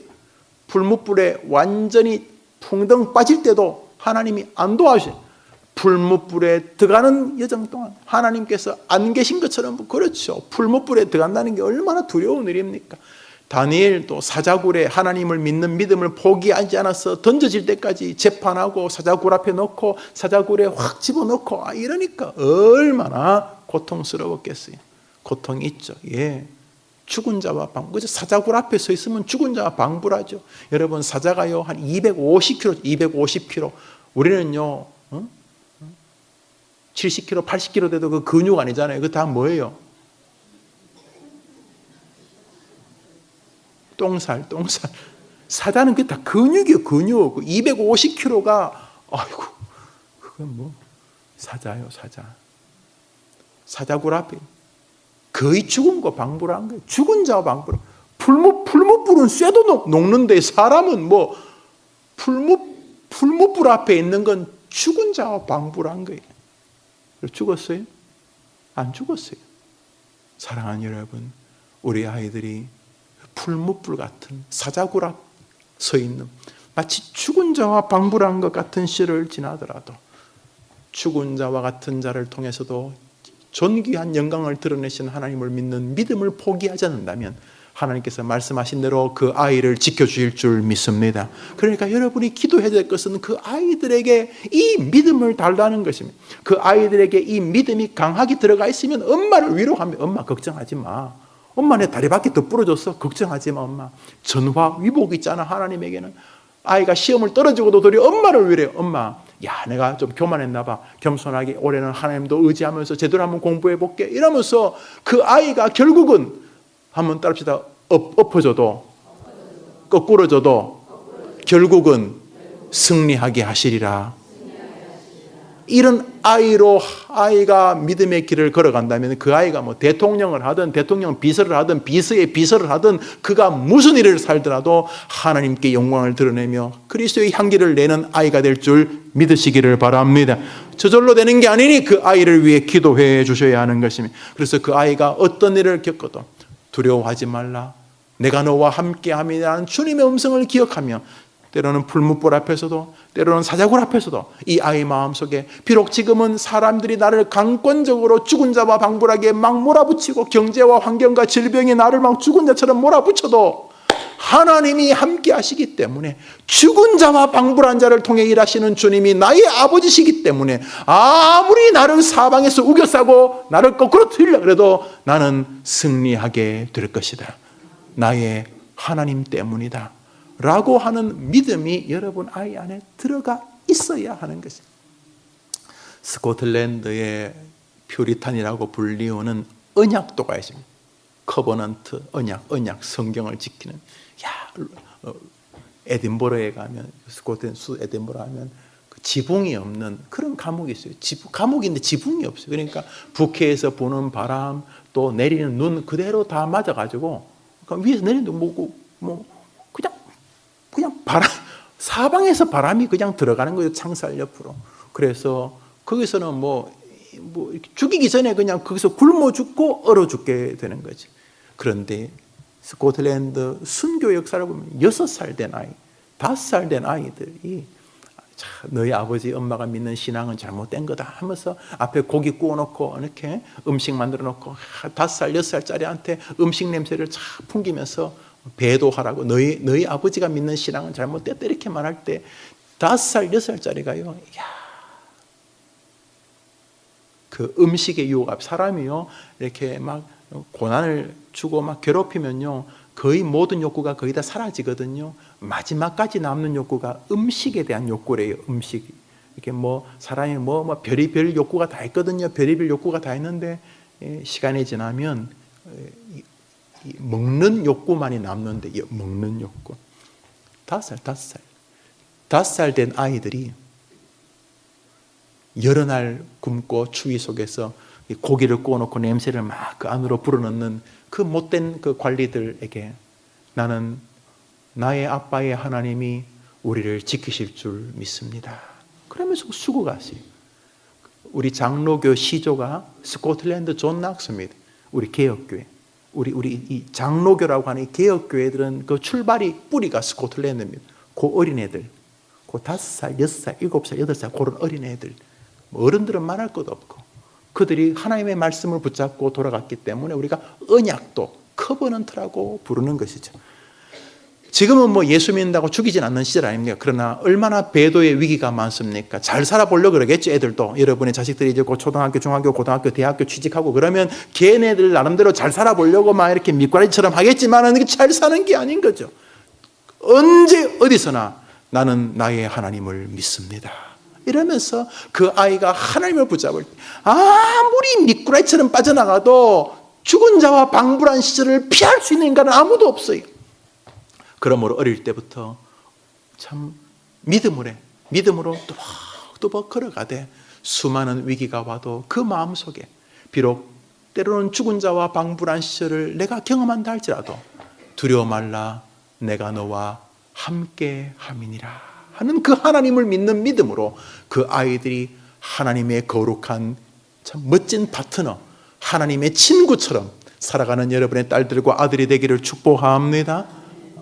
A: 풀무불에 완전히 풍덩 빠질 때도 하나님이 안 도와주세요. 풀무불에 들어가는 여정 동안 하나님께서 안 계신 것처럼, 그렇죠. 풀무불에 들어간다는 게 얼마나 두려운 일입니까? 다니엘도 사자굴에 하나님을 믿는 믿음을 포기하지 않아서 던져질 때까지 재판하고 사자굴 앞에 넣고 사자굴에 확 집어넣고 이러니까 얼마나 고통스러웠겠어요. 고통이 있죠. 예. 죽은 자와 방불. 사자굴 앞에 서 있으면 죽은 자와 방불하죠. 여러분, 사자가요 한 250kg, 250kg. 우리는요 70kg, 80kg 돼도 그 근육 아니잖아요. 그거 다 뭐예요? 똥살. 사자는 그게 다 근육이에요, 근육. 250kg가, 아이고, 그건 뭐, 사자요, 사자. 사자굴 앞에 거의 죽은 거 방불한 거예요. 죽은 자와 방불. 풀무불은 쇠도 녹는데 사람은 뭐, 풀무불 앞에 있는 건 죽은 자와 방불한 거예요. 죽었어요? 안 죽었어요. 사랑하는 여러분, 우리 아이들이 풀무불 같은 사자굴 앞 서 있는 마치 죽은 자와 방불한 것 같은 시를 지나더라도 죽은 자와 같은 자를 통해서도 존귀한 영광을 드러내신 하나님을 믿는 믿음을 포기하지 않는다면 하나님께서 말씀하신 대로 그 아이를 지켜주실 줄 믿습니다. 그러니까 여러분이 기도해야 될 것은 그 아이들에게 이 믿음을 달라는 것입니다. 그 아이들에게 이 믿음이 강하게 들어가 있으면 엄마를 위로하며, 엄마 걱정하지 마. 엄마 내 다리밖에 더 부러졌어. 걱정하지 마, 엄마. 전화 위복 있잖아, 하나님에게는. 아이가 시험을 떨어지고도 도리 엄마를 위로해요. 엄마, 야, 내가 좀 교만했나 봐. 겸손하게 올해는 하나님도 의지하면서 제대로 한번 공부해 볼게. 이러면서 그 아이가 결국은 한번 따릅시다. 엎어져도 거꾸러져도 결국은 승리하게 하시리라. 이런 아이가 믿음의 길을 걸어간다면 그 아이가 뭐 대통령을 하든 대통령 비서를 하든 비서의 비서를 하든 그가 무슨 일을 살더라도 하나님께 영광을 드러내며 그리스도의 향기를 내는 아이가 될 줄 믿으시기를 바랍니다. 저절로 되는 게 아니니 그 아이를 위해 기도해 주셔야 하는 것입니다. 그래서 그 아이가 어떤 일을 겪어도 두려워하지 말라. 내가 너와 함께함이라는 주님의 음성을 기억하며 때로는 풀무불 앞에서도 때로는 사자굴 앞에서도 이 아이 마음속에 비록 지금은 사람들이 나를 강권적으로 죽은 자와 방불하게 막 몰아붙이고 경제와 환경과 질병이 나를 막 죽은 자처럼 몰아붙여도 하나님이 함께 하시기 때문에 죽은 자와 방불한 자를 통해 일하시는 주님이 나의 아버지시기 때문에 아무리 나를 사방에서 우겨싸고 나를 거꾸로 틀려 그래도 나는 승리하게 될 것이다. 나의 하나님 때문이다 라고 하는 믿음이 여러분 아이 안에 들어가 있어야 하는 것입니다. 스코틀랜드의 퓨리탄이라고 불리우는 언약도가 있습니다. 커버넌트, 언약, 성경을 지키는. 에딘버러에 가면, 스코틀랜드 에딘버러 가면 그 지붕이 없는 그런 감옥이 있어요. 감옥인데 지붕이 없어요. 그러니까 북해에서 부는 바람, 또 내리는 눈 그대로 다 맞아가지고 위에서 내리는 뭐 그냥 바람, 사방에서 바람이 그냥 들어가는 거예요. 창살 옆으로. 그래서 거기서는 뭐 뭐 죽이기 전에 그냥 거기서 굶어 죽고 얼어 죽게 되는 거지. 그런데 스코틀랜드 순교 역사를 보면 6살 된 아이, 5살 된 아이들이 너희 아버지 엄마가 믿는 신앙은 잘못된 거다 하면서 앞에 고기 구워놓고 이렇게 음식 만들어 놓고 5살, 6살짜리한테 음식 냄새를 쫙 풍기면서 배도하라고 너희 아버지가 믿는 신앙은 잘못됐다 이렇게 말할 때 5살, 6살짜리가요, 야, 그 음식의 유혹 앞 사람이요 이렇게 막 고난을 주고 막 괴롭히면요 거의 모든 욕구가 거의 다 사라지거든요. 마지막까지 남는 욕구가 음식에 대한 욕구래요. 음식. 이렇게 뭐 사람이 뭐 별의별 욕구가 다 있거든요. 별의별 욕구가 다 있는데 시간이 지나면 먹는 욕구만이 남는데 먹는 욕구. 5살 된 아이들이 여러 날 굶고 추위 속에서 고기를 구워놓고 냄새를 막 그 안으로 불어넣는 그 못된 그 관리들에게 나는 나의 아빠의 하나님이 우리를 지키실 줄 믿습니다. 그러면서 수고가 하세요. 우리 장로교 시조가 스코틀랜드 존 낙스입니다. 우리 개혁교회. 우리 이 장로교라고 하는 이 개혁교회들은 그 출발이 뿌리가 스코틀랜드입니다. 그 어린애들, 그 5살, 6살, 7살, 8살 그런 어린애들. 어른들은 말할 것도 없고 그들이 하나님의 말씀을 붙잡고 돌아갔기 때문에 우리가 언약도 커버넌트라고 부르는 것이죠. 지금은 뭐 예수 믿는다고 죽이진 않는 시절 아닙니까? 그러나 얼마나 배도의 위기가 많습니까? 잘 살아보려고 그러겠죠, 애들도. 여러분의 자식들이 이제 곧 초등학교, 중학교, 고등학교, 대학교 취직하고 그러면 걔네들 나름대로 잘 살아보려고 막 이렇게 밑과리처럼 하겠지만은 잘 사는 게 아닌 거죠. 언제 어디서나 나는 나의 하나님을 믿습니다. 이러면서 그 아이가 하나님을 붙잡을 때 아무리 미꾸라지처럼 빠져나가도 죽은 자와 방불한 시절을 피할 수 있는 인간은 아무도 없어요. 그러므로 어릴 때부터 참 믿음으로 또박또박 걸어가되 수많은 위기가 와도 그 마음속에 비록 때로는 죽은 자와 방불한 시절을 내가 경험한다 할지라도 두려워 말라 내가 너와 함께 함이니라 하는 그 하나님을 믿는 믿음으로 그 아이들이 하나님의 거룩한 참 멋진 파트너, 하나님의 친구처럼 살아가는 여러분의 딸들과 아들이 되기를 축복합니다.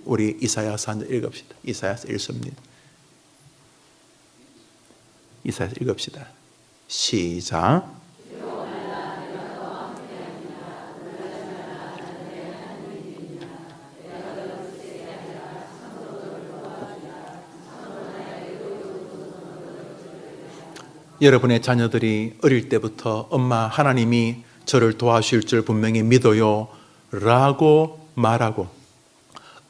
A: 우리 이사야서 한 절 읽읍시다. 이사야서 읽습니다. 이사야서 읽읍시다. 시작. 여러분의 자녀들이 어릴 때부터 엄마 하나님이 저를 도와주실 줄 분명히 믿어요 라고 말하고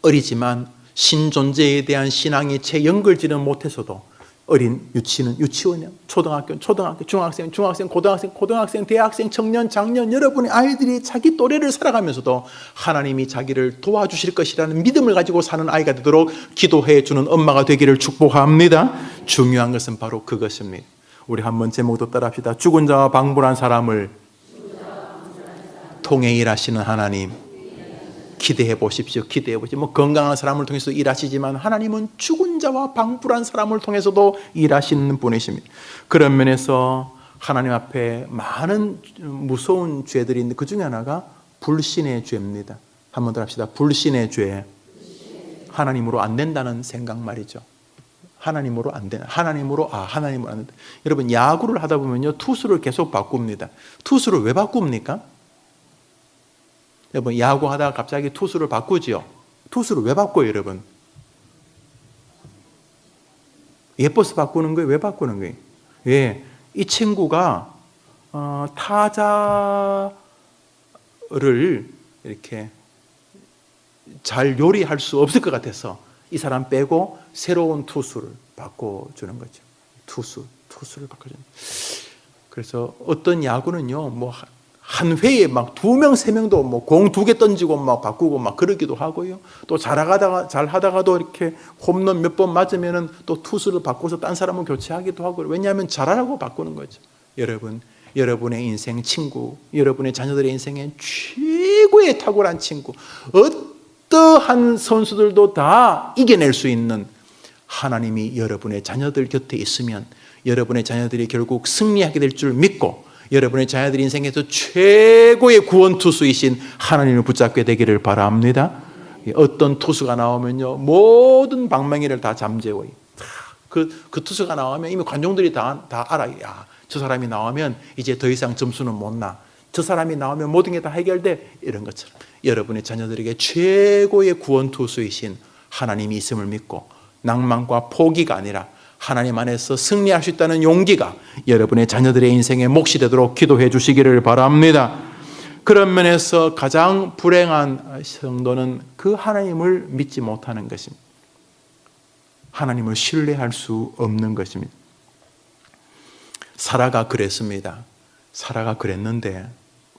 A: 어리지만 신존재에 대한 신앙이 채 연결지는 못해서도 어린 유치원이야 초등학교, 중학생, 고등학생, 대학생, 청년, 장년 여러분의 아이들이 자기 또래를 살아가면서도 하나님이 자기를 도와주실 것이라는 믿음을 가지고 사는 아이가 되도록 기도해 주는 엄마가 되기를 축복합니다. 중요한 것은 바로 그것입니다. 우리 한번 제목도 따라합시다. 죽은 자와 방불한 사람을 통해 일하시는 하나님. 기대해 보십시오. 뭐 건강한 사람을 통해서 일하시지만 하나님은 죽은 자와 방불한 사람을 통해서도 일하시는 분이십니다. 그런 면에서 하나님 앞에 많은 무서운 죄들이 있는데 그 중에 하나가 불신의 죄입니다. 한번 더 합시다. 불신의 죄. 하나님으로 안 된다는 생각 말이죠. 하나님으로 안 된다. 하나님으로 안 된다. 여러분 야구를 하다 보면요 투수를 계속 바꿉니다. 투수를 왜 바꿉니까? 여러분 야구하다가 갑자기 투수를 바꾸지요. 투수를 왜 바꿔요, 여러분? 예뻐서 바꾸는 거예요? 왜 바꾸는 거예요? 예, 이 친구가 타자를 이렇게 잘 요리할 수 없을 것 같아서 이 사람 빼고 새로운 투수를 바꿔주는 거죠. 투수를 바꿔주는. 그래서 어떤 야구는요, 뭐 한 회에 막 2명, 3명도 뭐 공 2개 던지고 막 바꾸고 막 그러기도 하고요. 또 잘 하다가도 이렇게 홈런 몇 번 맞으면은 또 투수를 바꿔서 딴 사람을 교체하기도 하고. 왜냐하면 잘하라고 바꾸는 거죠. 여러분의 인생 친구, 여러분의 자녀들의 인생의 최고의 탁월한 친구, 어떠한 선수들도 다 이겨낼 수 있는 하나님이 여러분의 자녀들 곁에 있으면 여러분의 자녀들이 결국 승리하게 될 줄 믿고 여러분의 자녀들 인생에서 최고의 구원 투수이신 하나님을 붙잡게 되기를 바랍니다. 어떤 투수가 나오면요, 모든 방망이를 다 잠재워요. 그 투수가 나오면 이미 관중들이 다 알아요. 야, 저 사람이 나오면 이제 더 이상 점수는 못 나. 저 사람이 나오면 모든 게 다 해결돼. 이런 것처럼 여러분의 자녀들에게 최고의 구원 투수이신 하나님이 있음을 믿고 낭만과 포기가 아니라 하나님 안에서 승리할 수 있다는 용기가 여러분의 자녀들의 인생의 몫이 되도록 기도해 주시기를 바랍니다. 그런 면에서 가장 불행한 성도는 그 하나님을 믿지 못하는 것입니다. 하나님을 신뢰할 수 없는 것입니다. 사라가 그랬습니다. 사라가 그랬는데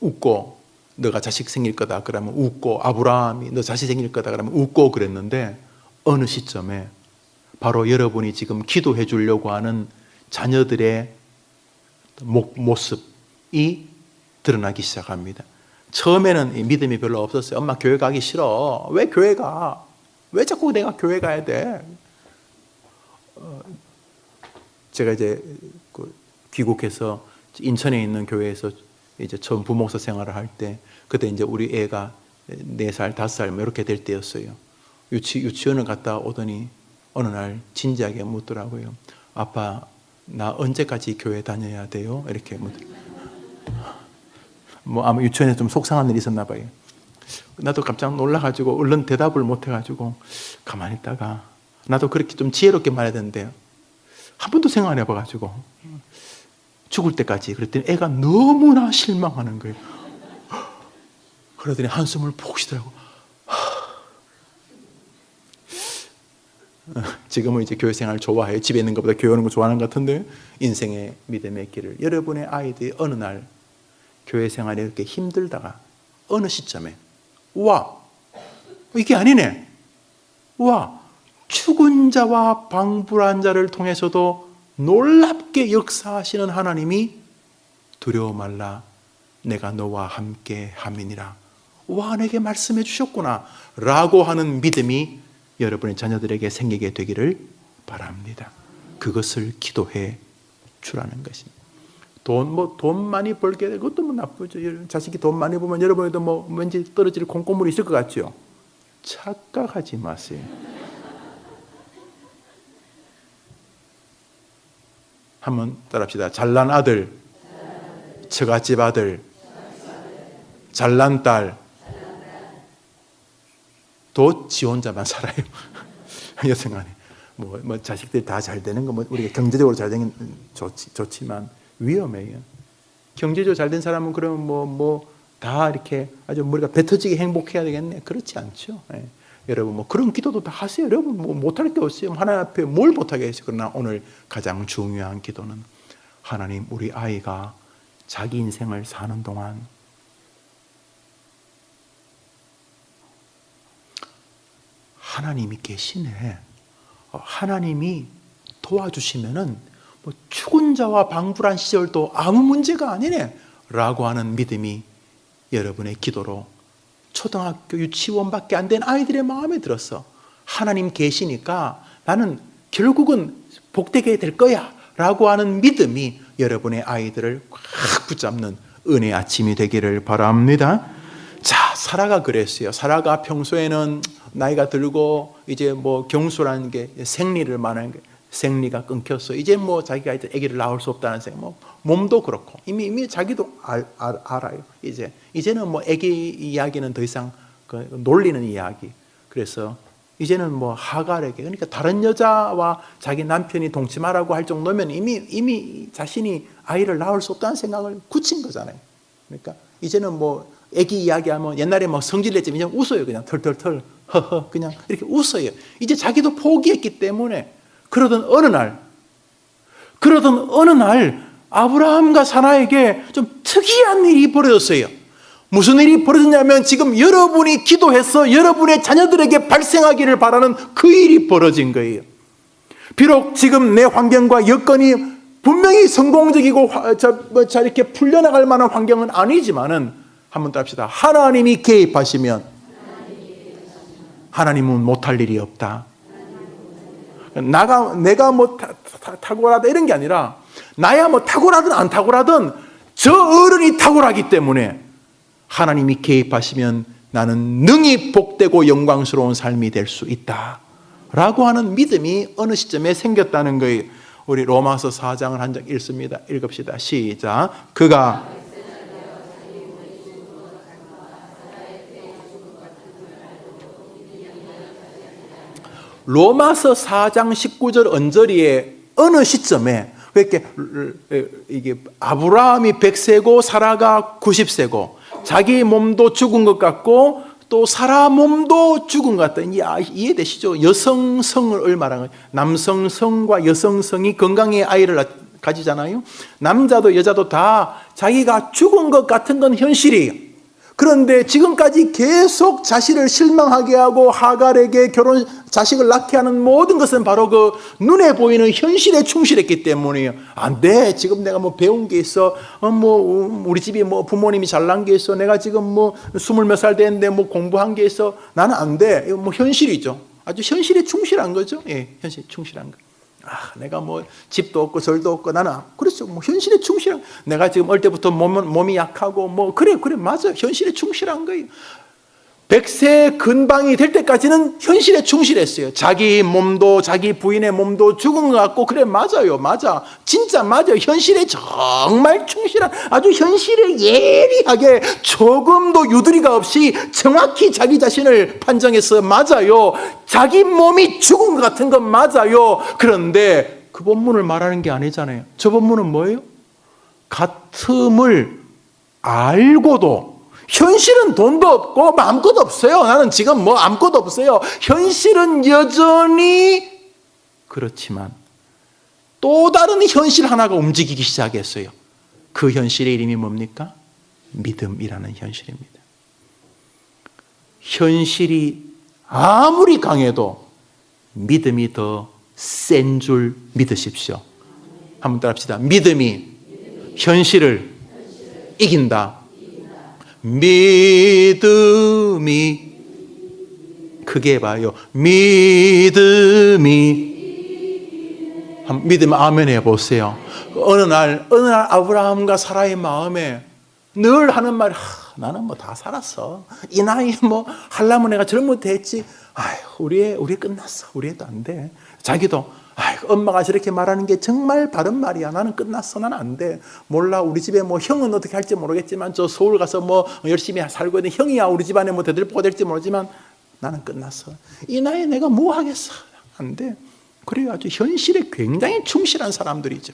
A: 웃고 너가 자식 생길 거다 그러면 웃고, 아브라함이 너 자식 생길 거다 그러면 웃고 그랬는데 어느 시점에 바로 여러분이 지금 기도해 주려고 하는 자녀들의 모습이 드러나기 시작합니다. 처음에는 믿음이 별로 없었어요. 엄마 교회 가기 싫어. 왜 교회 가? 왜 자꾸 내가 교회 가야 돼? 제가 이제 귀국해서 인천에 있는 교회에서 이제 처음 부목사 생활을 할 때, 그때 이제 우리 애가 4살, 5살 이렇게 될 때였어요. 유치원을 갔다 오더니 어느 날 진지하게 묻더라고요. 아빠, 나 언제까지 교회 다녀야 돼요? 이렇게 아마 유치원에서 좀 속상한 일이 있었나 봐요. 나도 깜짝 놀라가지고 얼른 대답을 못해가지고 가만히 있다가, 나도 그렇게 좀 지혜롭게 말해야 되는데 한 번도 생각 안 해봐가지고 죽을 때까지. 그랬더니 애가 너무나 실망하는 거예요. 그러더니 한숨을 푹 쉬더라고. 지금은 이제 교회 생활 좋아해요. 집에 있는 것보다 교회 오는 거 좋아하는 것 같은데, 인생의 믿음의 길을, 여러분의 아이들이 어느 날 교회 생활이 이렇게 힘들다가 어느 시점에 와, 이게 아니네. 와, 죽은 자와 방불한 자를 통해서도 놀랍게 역사하시는 하나님이 두려워 말라, 내가 너와 함께 함이니라. 와, 내게 말씀해 주셨구나 라고 하는 믿음이 여러분의 자녀들에게 생기게 되기를 바랍니다. 그것을 기도해 주라는 것입니다. 돈 많이 벌게 되고, 그것도 나쁘죠. 자식이 돈 많이 벌면 여러분에도 왠지 떨어질 콩고물이 있을 것 같죠. 착각하지 마세요. 한번 따라합시다. 잘난 아들, 처갓집 아들, 잘난 딸, 또 지 혼자만 살아요. 여튼간에 자식들이 다 잘 되는 거, 우리가 경제적으로 잘 되는 건 좋지만 위험해요. 경제적으로 잘 된 사람은 그러면 다 이렇게 아주 머리가 배 터지게 행복해야 되겠네? 그렇지 않죠. 예. 여러분 그런 기도도 다 하세요. 여러분 못할 게 없어요. 하나님 앞에 뭘 못하게 해서. 그러나 오늘 가장 중요한 기도는, 하나님, 우리 아이가 자기 인생을 사는 동안 하나님이 계시네. 하나님이 도와주시면은 죽은 자와 방불한 시절도 아무 문제가 아니네 라고 하는 믿음이 여러분의 기도로, 초등학교 유치원밖에 안 된 아이들의 마음에 들었어. 하나님 계시니까 나는 결국은 복되게 될 거야 라고 하는 믿음이 여러분의 아이들을 꽉 붙잡는 은혜의 아침이 되기를 바랍니다. 자, 사라가 그랬어요. 사라가 평소에는 나이가 들고 이제 경수라는 게 생리를 말하는 게, 생리가 끊겼어. 이제 자기가 아기를 낳을 수 없다는 생각. 몸도 그렇고 이미 자기도 알아요. 이제는 아기 이야기는 더 이상 놀리는 이야기. 그래서 이제는 하갈에게, 그러니까 다른 여자와 자기 남편이 동침하라고 할 정도면 이미 자신이 아이를 낳을 수 없다는 생각을 굳힌 거잖아요. 그러니까 이제는 아기 이야기하면 옛날에 성질냈지만 이제 웃어요. 그냥 털털털 허허 그냥 이렇게 웃어요. 이제 자기도 포기했기 때문에. 그러던 어느 날 아브라함과 사라에게 좀 특이한 일이 벌어졌어요. 무슨 일이 벌어졌냐면, 지금 여러분이 기도해서 여러분의 자녀들에게 발생하기를 바라는 그 일이 벌어진 거예요. 비록 지금 내 환경과 여건이 분명히 성공적이고 이렇게 풀려나갈 만한 환경은 아니지만은, 한번 따릅시다. 하나님이 개입하시면 하나님은 못할 일이 없다. 내가 탁월하다 이런 게 아니라, 나야 탁월하든 안 탁월하든 저 어른이 탁월하기 때문에 하나님이 개입하시면 나는 능히 복되고 영광스러운 삶이 될 수 있다 라고 하는 믿음이 어느 시점에 생겼다는 거예요. 우리 로마서 4장을 한 장 읽습니다. 읽읍시다. 시작. 그가 로마서 4장 19절 언저리에 어느 시점에 그렇게 이게 아브라함이 100세고 사라가 90세고 자기 몸도 죽은 것 같고 또 사라 몸도 죽은 것 같다. 이해되시죠? 여성성을 얼마나 남성성과 여성성이 건강의 아이를 가지잖아요. 남자도 여자도 다 자기가 죽은 것 같은 건 현실이에요. 그런데 지금까지 계속 자신을 실망하게 하고 하갈에게 자식을 낳게 하는 모든 것은 바로 그 눈에 보이는 현실에 충실했기 때문이에요. 안 돼. 지금 내가 뭐 배운 게 있어. 우리 집이 뭐 부모님이 잘난 게 있어. 내가 지금 뭐 20몇 살 됐는데 뭐 공부한 게 있어. 나는 안 돼. 이거 뭐 현실이죠. 아주 현실에 충실한 거죠. 예, 현실에 충실한 거. 내가 뭐 집도 없고 절도 없고 나는 그렇죠. 뭐 현실에 충실한. 내가 지금 어릴 때부터 몸이 약하고 뭐 그래 맞아요. 현실에 충실한 거예요. 100세 근방이 될 때까지는 현실에 충실했어요. 자기 몸도 자기 부인의 몸도 죽은 것 같고 그래 맞아요. 맞아. 진짜 맞아요. 현실에 정말 충실한 아주 현실에 예리하게 조금도 유두리가 없이 정확히 자기 자신을 판정해서 맞아요. 자기 몸이 죽은 것 같은 건 맞아요. 그런데 그 본문을 말하는 게 아니잖아요. 저 본문은 뭐예요? 같음을 알고도 현실은 돈도 없고 뭐 아무것도 없어요. 나는 지금 뭐 아무것도 없어요. 현실은 여전히 그렇지만 또 다른 현실 하나가 움직이기 시작했어요. 그 현실의 이름이 뭡니까? 믿음이라는 현실입니다. 현실이 아무리 강해도 믿음이 더 센 줄 믿으십시오. 한번 따라합시다. 믿음이 현실을 이긴다. 믿음이 크게 봐요. 믿음이 믿음 아멘 해보세요. 어느 날 아브라함과 사라의 마음에 늘 하는 말이 나는 뭐 다 살았어. 이 나이에 뭐 하려면 내가 젊었댔지. 우리 끝났어. 우리 애도 안 돼. 자기도 엄마가 저렇게 말하는 게 정말 바른 말이야. 나는 끝났어. 나는 안 돼. 몰라. 우리 집에 뭐 형은 어떻게 할지 모르겠지만 저 서울 가서 뭐 열심히 살고 있는 형이야. 우리 집안에 뭐 대들보가 될지 모르지만 나는 끝났어. 이 나이에 내가 뭐 하겠어. 안 돼. 그래요. 아주 현실에 굉장히 충실한 사람들이죠.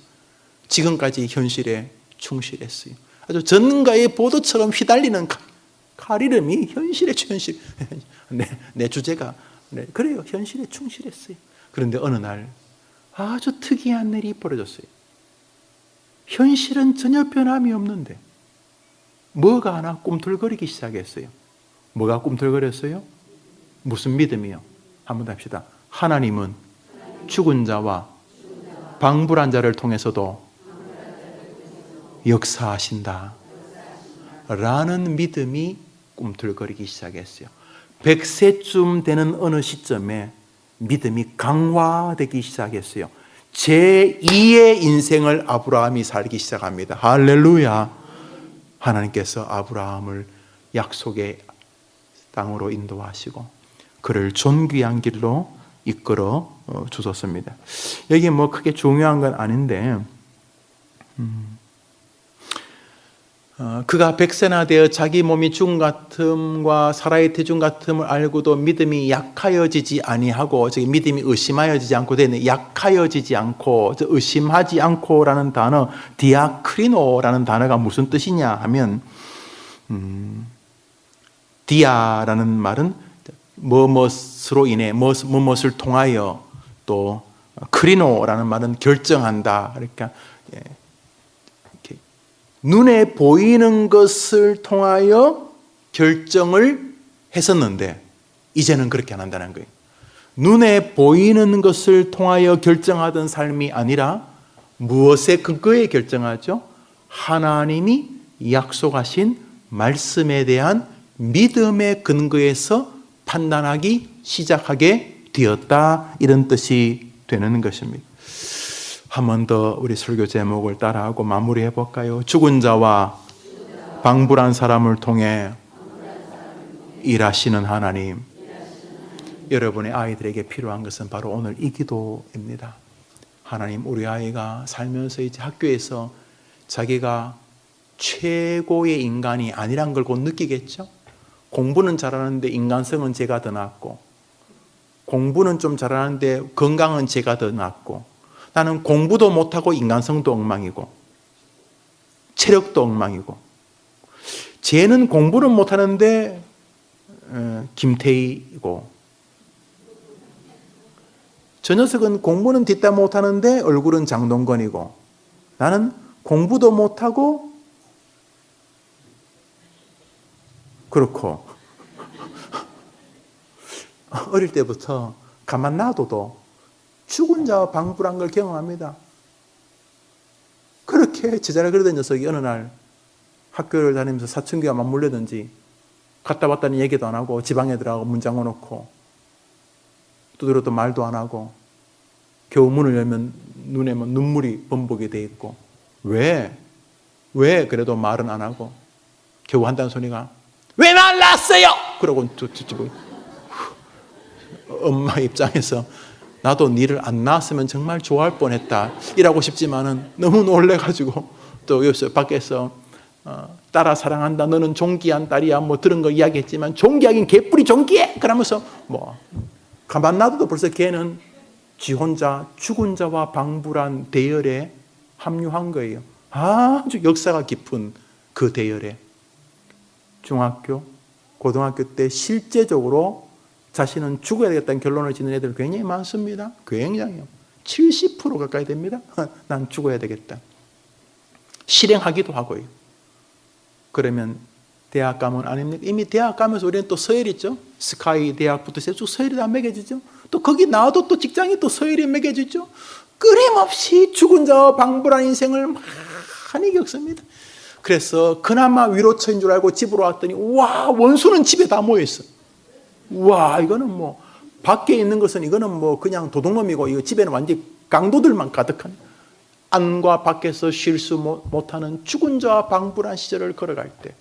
A: 지금까지 현실에 충실했어요. 아주 전가의 보도처럼 휘달리는 칼 이름이 현실의 현실. 내 주제가 그래요. 현실에 충실했어요. 그런데 어느 날 아주 특이한 일이 벌어졌어요. 현실은 전혀 변함이 없는데 뭐가 하나 꿈틀거리기 시작했어요. 뭐가 꿈틀거렸어요? 무슨 믿음이요? 한번 더 합시다. 하나님은 죽은 자와 방불한 자를 통해서도 역사하신다 라는 믿음이 꿈틀거리기 시작했어요. 100세쯤 되는 어느 시점에 믿음이 강화되기 시작했어요. 제2의 인생을 아브라함이 살기 시작합니다. 할렐루야. 하나님께서 아브라함을 약속의 땅으로 인도하시고 그를 존귀한 길로 이끌어 주셨습니다. 여기 뭐 크게 중요한 건 아닌데 그가 100세나 되어 자기 몸이 죽은 같음과 사라의 태중 같음을 알고도 믿음이 약하여지지 아니하고, 저기 믿음이 의심하여지지 않고 되는 약하여지지 않고, 의심하지 않고라는 단어, 디아크리노라는 단어가 무슨 뜻이냐 하면 디아라는 말은 무엇으로 인해 무엇을 통하여, 또 크리노라는 말은 결정한다. 그러니까 눈에 보이는 것을 통하여 결정을 했었는데 이제는 그렇게 안 한다는 거예요. 눈에 보이는 것을 통하여 결정하던 삶이 아니라 무엇에 근거에 결정하죠? 하나님이 약속하신 말씀에 대한 믿음의 근거에서 판단하기 시작하게 되었다, 이런 뜻이 되는 것입니다. 한 번 더 우리 설교 제목을 따라하고 마무리해 볼까요? 죽은 자와 방불한 사람을 통해 일하시는 하나님. 여러분의 아이들에게 필요한 것은 바로 오늘 이 기도입니다. 하나님, 우리 아이가 살면서 이제 학교에서 자기가 최고의 인간이 아니란 걸 곧 느끼겠죠? 공부는 잘하는데 인간성은 제가 더 낫고, 공부는 좀 잘하는데 건강은 제가 더 낫고, 나는 공부도 못하고 인간성도 엉망이고 체력도 엉망이고, 쟤는 공부는 못하는데 김태희이고, 저 녀석은 공부는 뒷담 못하는데 얼굴은 장동건이고, 나는 공부도 못하고 그렇고. 어릴 때부터 가만 놔둬도 죽은 자와 방불한 걸 경험합니다. 그렇게 제자를 그러던 녀석이 어느 날 학교를 다니면서 사춘기가 맞물려든지 갔다 왔다는 얘기도 안 하고 지방에 들어가고 문 잠궈놓고 두드려도 말도 안 하고 겨우 문을 열면 눈에 눈물이 범벅이 돼 있고, 왜 그래도 말은 안 하고 겨우 한다는 소리가 왜 날 낳았어요? 그러고 엄마 입장에서 나도 니를 안 낳았으면 정말 좋아할 뻔했다 이라고 싶지만은 너무 놀래가지고 또 여기서 밖에서 딸아 사랑한다, 너는 존귀한 딸이야, 뭐 들은 거 이야기했지만 존귀하긴 개뿔이 존귀해 그러면서 뭐 가만 놔둬도 벌써 걔는 지 혼자 죽은 자와 방불한 대열에 합류한 거예요. 아주 역사가 깊은 그 대열에 중학교, 고등학교 때 실제적으로 자신은 죽어야 되겠다는 결론을 짓는 애들 굉장히 많습니다. 굉장히요. 70% 가까이 됩니다. 난 죽어야 되겠다. 실행하기도 하고요. 그러면 대학 가면 아닙니까? 이미 대학 가면서 우리는 또 서열 있죠. 스카이 대학부터 쭉 서열이 다 매겨지죠. 또 거기 나와도 또 직장이 또 서열이 매겨지죠. 끊임없이 죽은 자와 방불한 인생을 많이 겪습니다. 그래서 그나마 위로처인 줄 알고 집으로 왔더니 와, 원수는 집에 다 모여있어. 와, 이거는 뭐 밖에 있는 것은 이거는 뭐 그냥 도둑놈이고, 이거 집에는 완전히 강도들만 가득한, 안과 밖에서 쉴 수 못하는 죽은 자와 방불한 시절을 걸어갈 때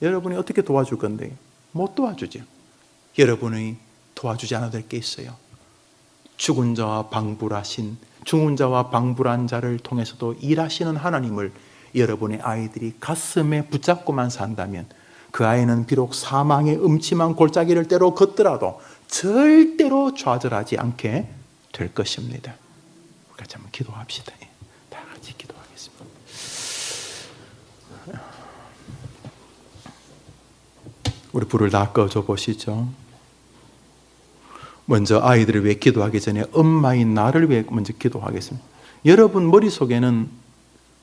A: 여러분이 어떻게 도와줄 건데? 못 도와주죠. 여러분이 도와주지 않아도 될 게 있어요. 죽은 자와 방불하신, 죽은 자와 방불한 자를 통해서도 일하시는 하나님을 여러분의 아이들이 가슴에 붙잡고만 산다면 그 아이는 비록 사망의 음침한 골짜기를 때로 걷더라도 절대로 좌절하지 않게 될 것입니다. 같이 한번 기도합시다. 다 같이 기도하겠습니다. 우리 불을 다 꺼줘 보시죠. 먼저 아이들을 위해 기도하기 전에 엄마인 나를 위해 먼저 기도하겠습니다. 여러분 머릿속에는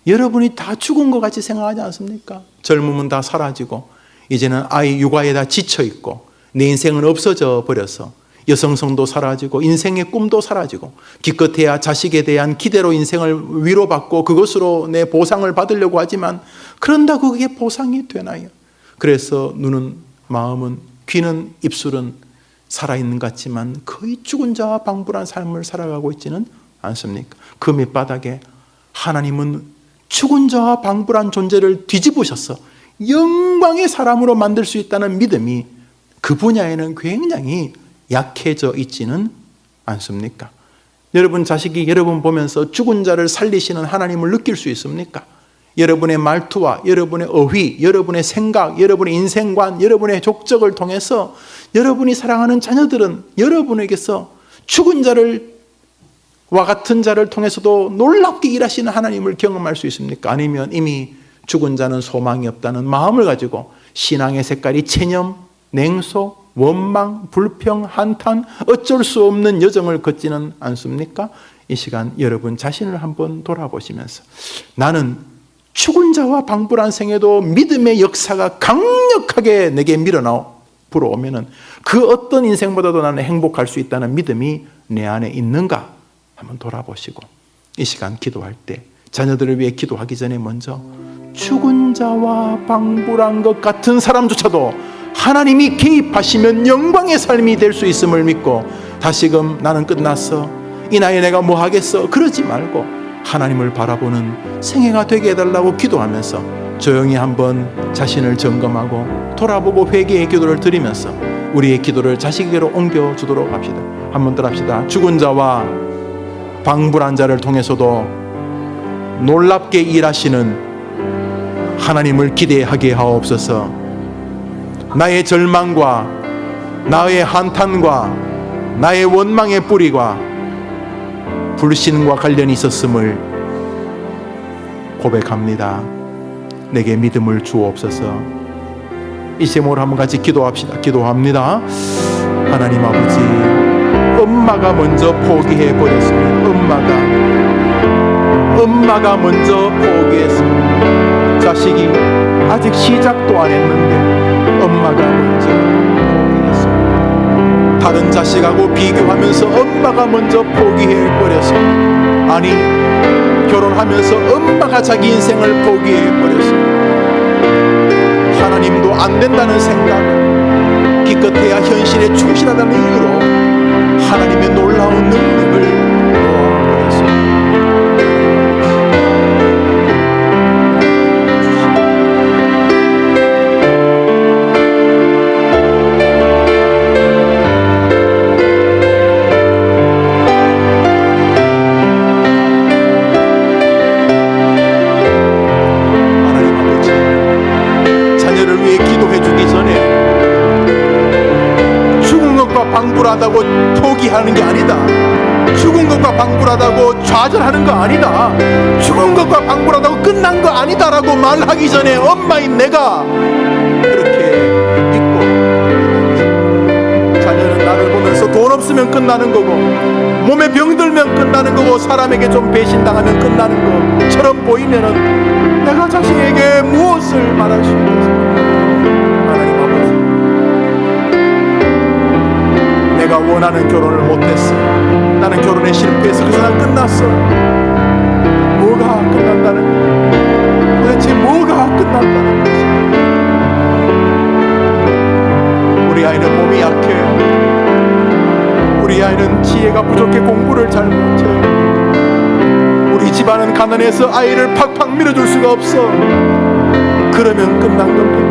A: 여러분이 다 죽은 것 같이 생각하지 않습니까? 젊음은 다 사라지고 이제는 아이 육아에 다 지쳐있고 내 인생은 없어져 버려서 여성성도 사라지고 인생의 꿈도 사라지고 기껏해야 자식에 대한 기대로 인생을 위로받고 그것으로 내 보상을 받으려고 하지만 그런다고 그게 보상이 되나요? 그래서 눈은, 마음은, 귀는, 입술은 살아있는 것 같지만 거의 죽은 자와 방불한 삶을 살아가고 있지는 않습니까? 그 밑바닥에 하나님은 죽은 자와 방불한 존재를 뒤집으셔서 영광의 사람으로 만들 수 있다는 믿음이 그 분야에는 굉장히 약해져 있지는 않습니까? 여러분 자식이 여러분 보면서 죽은 자를 살리시는 하나님을 느낄 수 있습니까? 여러분의 말투와 여러분의 어휘, 여러분의 생각, 여러분의 인생관, 여러분의 족적을 통해서 여러분이 사랑하는 자녀들은 여러분에게서 죽은 자를 와 같은 자를 통해서도 놀랍게 일하시는 하나님을 경험할 수 있습니까? 아니면 이미 죽은 자는 소망이 없다는 마음을 가지고 신앙의 색깔이 체념, 냉소, 원망, 불평, 한탄, 어쩔 수 없는 여정을 걷지는 않습니까? 이 시간 여러분 자신을 한번 돌아보시면서 나는 죽은 자와 방불한 생에도 믿음의 역사가 강력하게 내게 불어오면은 그 어떤 인생보다도 나는 행복할 수 있다는 믿음이 내 안에 있는가 한번 돌아보시고 이 시간 기도할 때 자녀들을 위해 기도하기 전에 먼저 죽은 자와 방불한 것 같은 사람조차도 하나님이 개입하시면 영광의 삶이 될 수 있음을 믿고 다시금 나는 끝났어, 이 나이에 내가 뭐 하겠어 그러지 말고 하나님을 바라보는 생애가 되게 해달라고 기도하면서 조용히 한번 자신을 점검하고 돌아보고 회개의 기도를 드리면서 우리의 기도를 자식에게로 옮겨주도록 합시다. 한번 더 합시다. 죽은 자와 방불한 자를 통해서도 놀랍게 일하시는 하나님을 기대하게 하옵소서. 나의 절망과 나의 한탄과 나의 원망의 뿌리가 불신과 관련이 있었음을 고백합니다. 내게 믿음을 주옵소서. 이 제목으로 한번 같이 기도합시다. 기도합니다. 하나님 아버지, 엄마가 먼저 포기해 버렸습니다. 엄마가 먼저 포기했습니다. 자식이 아직 시작도 안 했는데 엄마가 먼저 포기했습니다. 다른 자식하고 비교하면서 엄마가 먼저 포기해 버렸습니다. 아니, 결혼하면서 엄마가 자기 인생을 포기해 버렸습니다. 하나님도 안 된다는 생각, 기껏해야 현실에 충실하다는 이유로 하나님의 놀라운 능력을 놓아버렸습니다. 방불하다고 포기하는 게 아니다. 죽은 것과 방불하다고 좌절하는 거 아니다. 죽은 것과 방불하다고 끝난 거 아니다라고 말하기 전에 엄마인 내가 그렇게 믿고, 자녀는 나를 보면서 돈 없으면 끝나는 거고 몸에 병들면 끝나는 거고 사람에게 좀 배신당하면 끝나는 것처럼 보이면은 내가 자식에게 무엇을 말할 수 있겠습니까? 내가 원하는 결혼을 못했어. 나는 결혼에 실패해서 그래서 난 끝났어. 뭐가 끝난다는 거야? 도대체 뭐가 끝난다는 거지? 우리 아이는 몸이 약해. 우리 아이는 지혜가 부족해 공부를 잘 못해. 우리 집안은 가난해서 아이를 팍팍 밀어줄 수가 없어. 그러면 끝난 겁니다.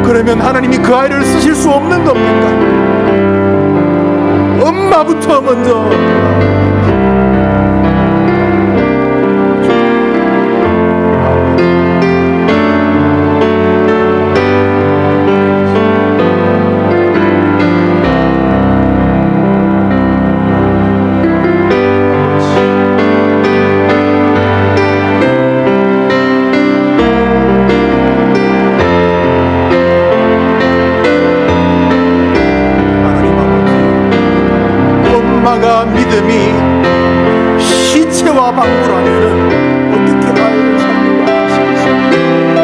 A: 그러면 하나님이 그 아이를 쓰실 수 없는 겁니까? 엄마부터 먼저 믿음이 시체와 방불하면은 어떻게 아이를 살리고 하시겠습니까?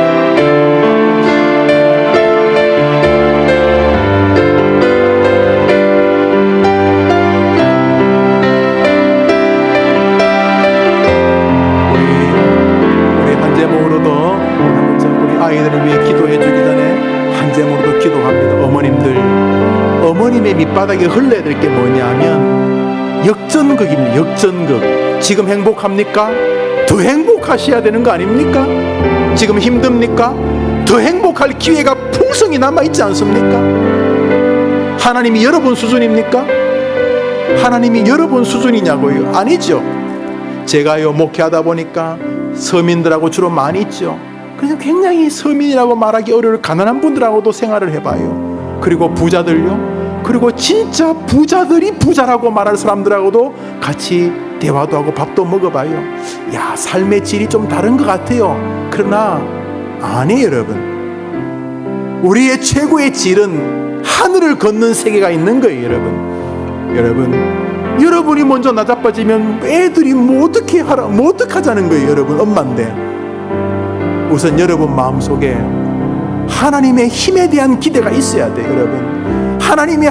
A: 우리 한 제목으로도 우리 아이들을 위해 기도해 주기 전에 한 제목으로도 기도합니다. 어머님의 밑바닥에 흘러야 될 게 뭐냐면 역전극입니다. 역전극. 지금 행복합니까? 더 행복하셔야 되는 거 아닙니까? 지금 힘듭니까? 더 행복할 기회가 풍성히 남아있지 않습니까? 하나님이 여러분 수준입니까? 하나님이 여러분 수준이냐고요? 아니죠. 제가요 목회하다 보니까 서민들하고 주로 많이 있죠. 그래서 굉장히 서민이라고 말하기 어려울 가난한 분들하고도 생활을 해봐요. 그리고 부자들요, 그리고 진짜 부자들이 부자라고 말할 사람들하고도 같이 대화도 하고 밥도 먹어봐요. 야, 삶의 질이 좀 다른 것 같아요. 그러나 아니에요, 여러분. 우리의 최고의 질은 하늘을 걷는 세계가 있는 거예요, 여러분. 여러분이 먼저 나자빠지면 애들이 뭐 어떻게 하자는 거예요, 여러분. 엄마인데. 우선 여러분 마음속에 하나님의 힘에 대한 기대가 있어야 돼요, 여러분. 하나님이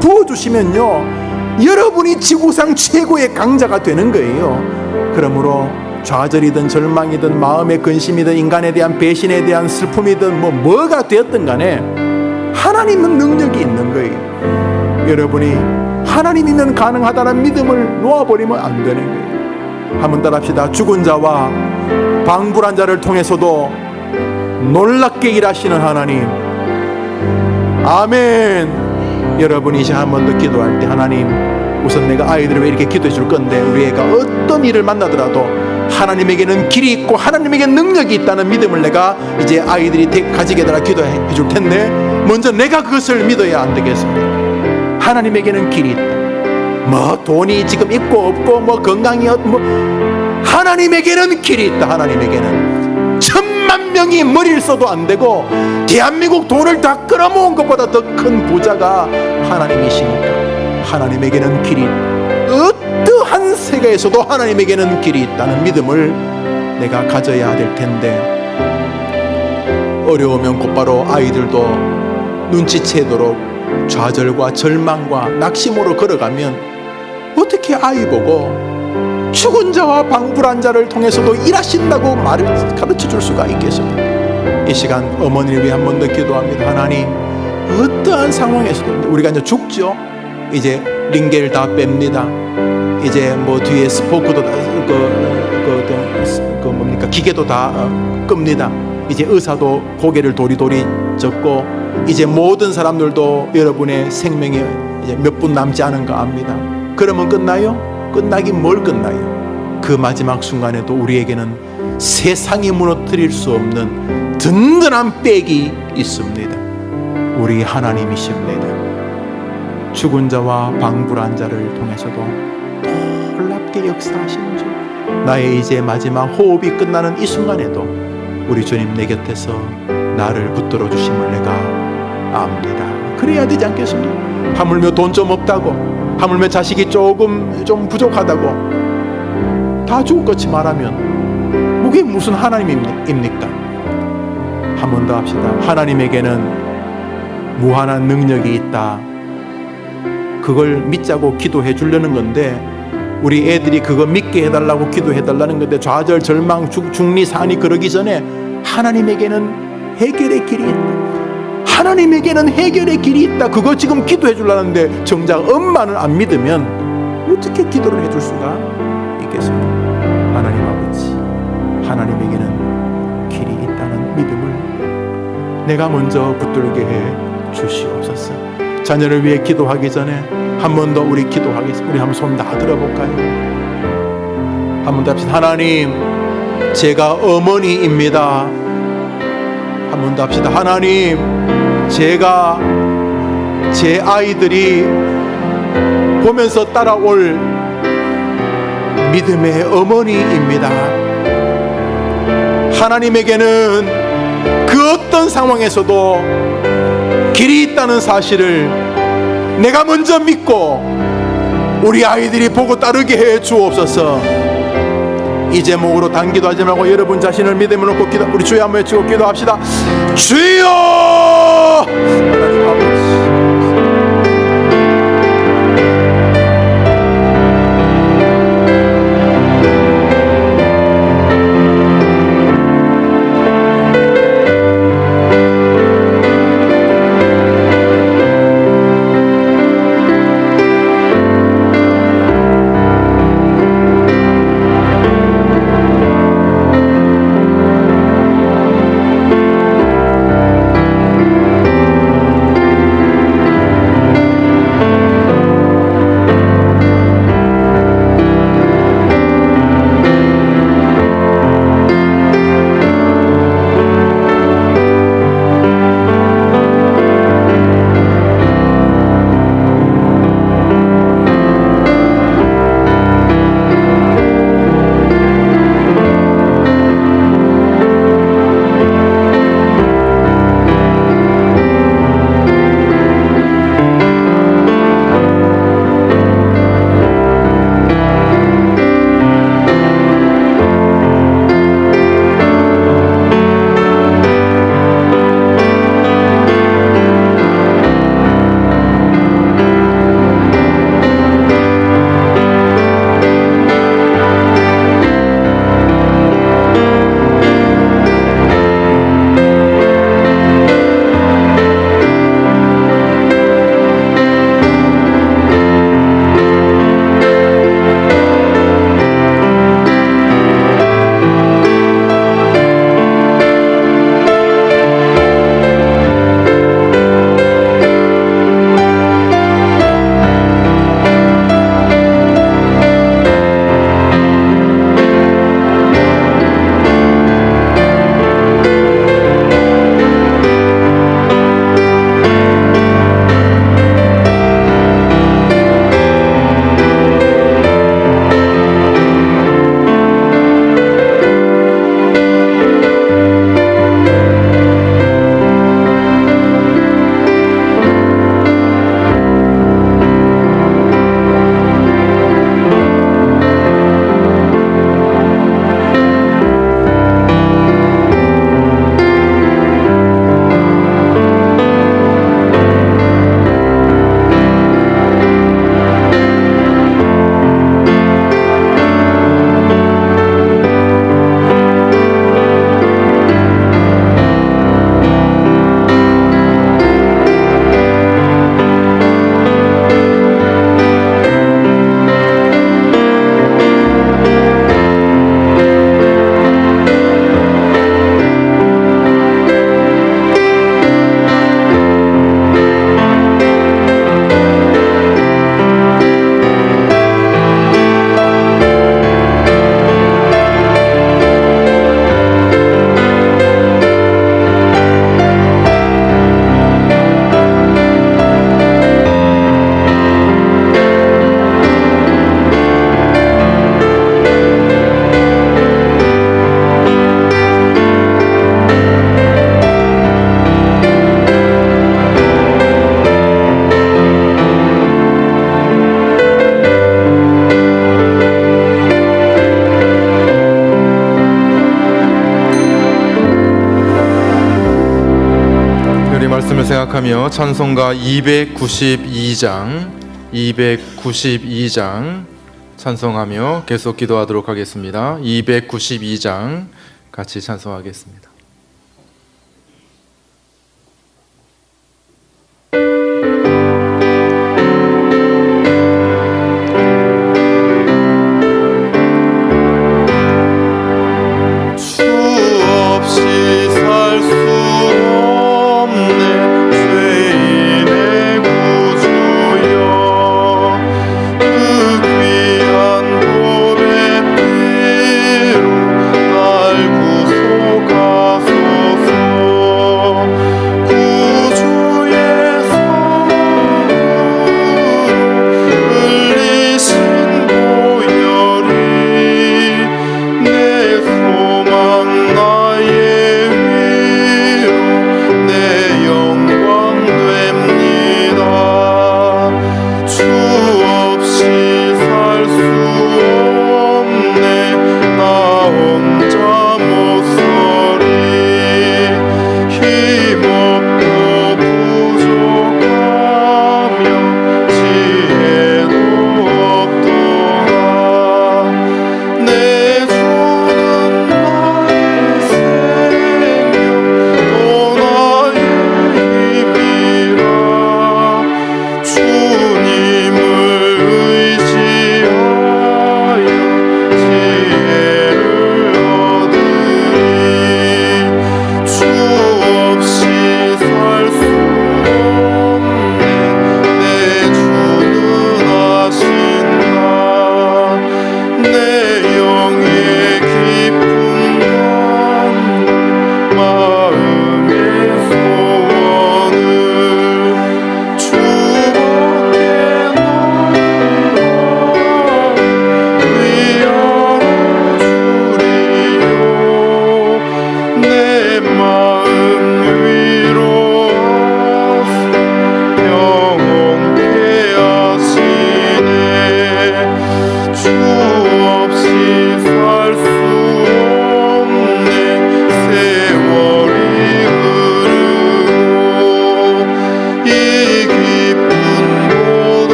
A: 부어주시면요, 여러분이 지구상 최고의 강자가 되는 거예요. 그러므로 좌절이든 절망이든 마음의 근심이든 인간에 대한 배신에 대한 슬픔이든 뭐가 되었든 간에 하나님은 능력이 있는 거예요. 여러분이 하나님이면 가능하다는 믿음을 놓아버리면 안 되는 거예요. 한번 따라합시다. 죽은 자와 방불한 자를 통해서도 놀랍게 일하시는 하나님. 아멘. 여러분이 이제 한 번 더 기도할 때, 하나님, 우선 내가 아이들을 왜 이렇게 기도해 줄 건데, 우리 애가 어떤 일을 만나더라도 하나님에게는 길이 있고 하나님에게 능력이 있다는 믿음을 내가 이제 아이들이 가지게 되라 기도해 줄 텐데, 먼저 내가 그것을 믿어야 안 되겠습니다. 하나님에게는 길이 있다. 뭐 돈이 지금 있고 없고 뭐 건강이 뭐, 하나님에게는 길이 있다. 하나님에게는 1000만 명이 머리를 써도 안 되고 대한민국 돈을 다 끌어모은 것보다 더 큰 부자가 하나님이시니까 하나님에게는 길이 있다. 어떠한 세계에서도 하나님에게는 길이 있다는 믿음을 내가 가져야 될 텐데, 어려우면 곧바로 아이들도 눈치채도록 좌절과 절망과 낙심으로 걸어가면 어떻게 아이 보고 죽은 자와 방불한 자를 통해서도 일하신다고 말을 가르쳐 줄 수가 있겠습니까? 이 시간 어머니를 위해 한 번 더 기도합니다. 하나님, 어떠한 상황에서도 우리가 이제 죽죠. 이제 링겔 다 뺍니다. 이제 뭐 뒤에 스포크도 다 뭡니까 기계도 다 끕니다. 이제 의사도 고개를 도리도리 젓고, 이제 모든 사람들도 여러분의 생명에 이제 몇 분 남지 않은가 압니다. 그러면 끝나요? 끝나긴 뭘 끝나요? 그 마지막 순간에도 우리에게는 세상이 무너뜨릴 수 없는 든든한 백이 있습니다. 우리 하나님이십니다. 죽은 자와 방불한 자를 통해서도 놀랍게 역사하시는 주, 나의 이제 마지막 호흡이 끝나는 이 순간에도 우리 주님 내 곁에서 나를 붙들어 주심을 내가 압니다. 그래야 되지 않겠습니까? 하물며 돈 좀 없다고, 하물며 자식이 좀 부족하다고 다 죽을 것이 말하면 그게 무슨 하나님입니까? 한 번 더 합시다. 하나님에게는 무한한 능력이 있다. 그걸 믿자고 기도해 주려는 건데, 우리 애들이 그거 믿게 해달라고 기도해 달라는 건데, 좌절 절망 중리산이 그러기 전에 하나님에게는 해결의 길이 있다. 하나님에게는 해결의 길이 있다. 그거 지금 기도해 주려는데 정작 엄마는 안 믿으면 어떻게 기도를 해줄 수가 있겠습니까? 하나님 아버지, 하나님에게는 길이 있다는 믿음을 내가 먼저 붙들게 해 주시옵소서. 자녀를 위해 기도하기 전에 한 번 더 우리 기도하겠습니다. 우리 한번 손 다 들어볼까요? 한 번 더 합시다. 하나님, 제가 어머니입니다. 한 번 더 합시다. 하나님, 제가 제 아이들이 보면서 따라올 믿음의 어머니입니다. 하나님에게는 그 어떤 상황에서도 길이 있다는 사실을 내가 먼저 믿고 우리 아이들이 보고 따르게 해 주옵소서. 이 제목으로 단기도하지 말고 여러분 자신을 믿음을 놓고 우리 주여 한번 외치고 기도합시다. 주여! 하나님 아버지,
B: 생각하며 찬송가 292장 찬송하며 계속 기도하도록 하겠습니다. 292장 같이 찬송하겠습니다.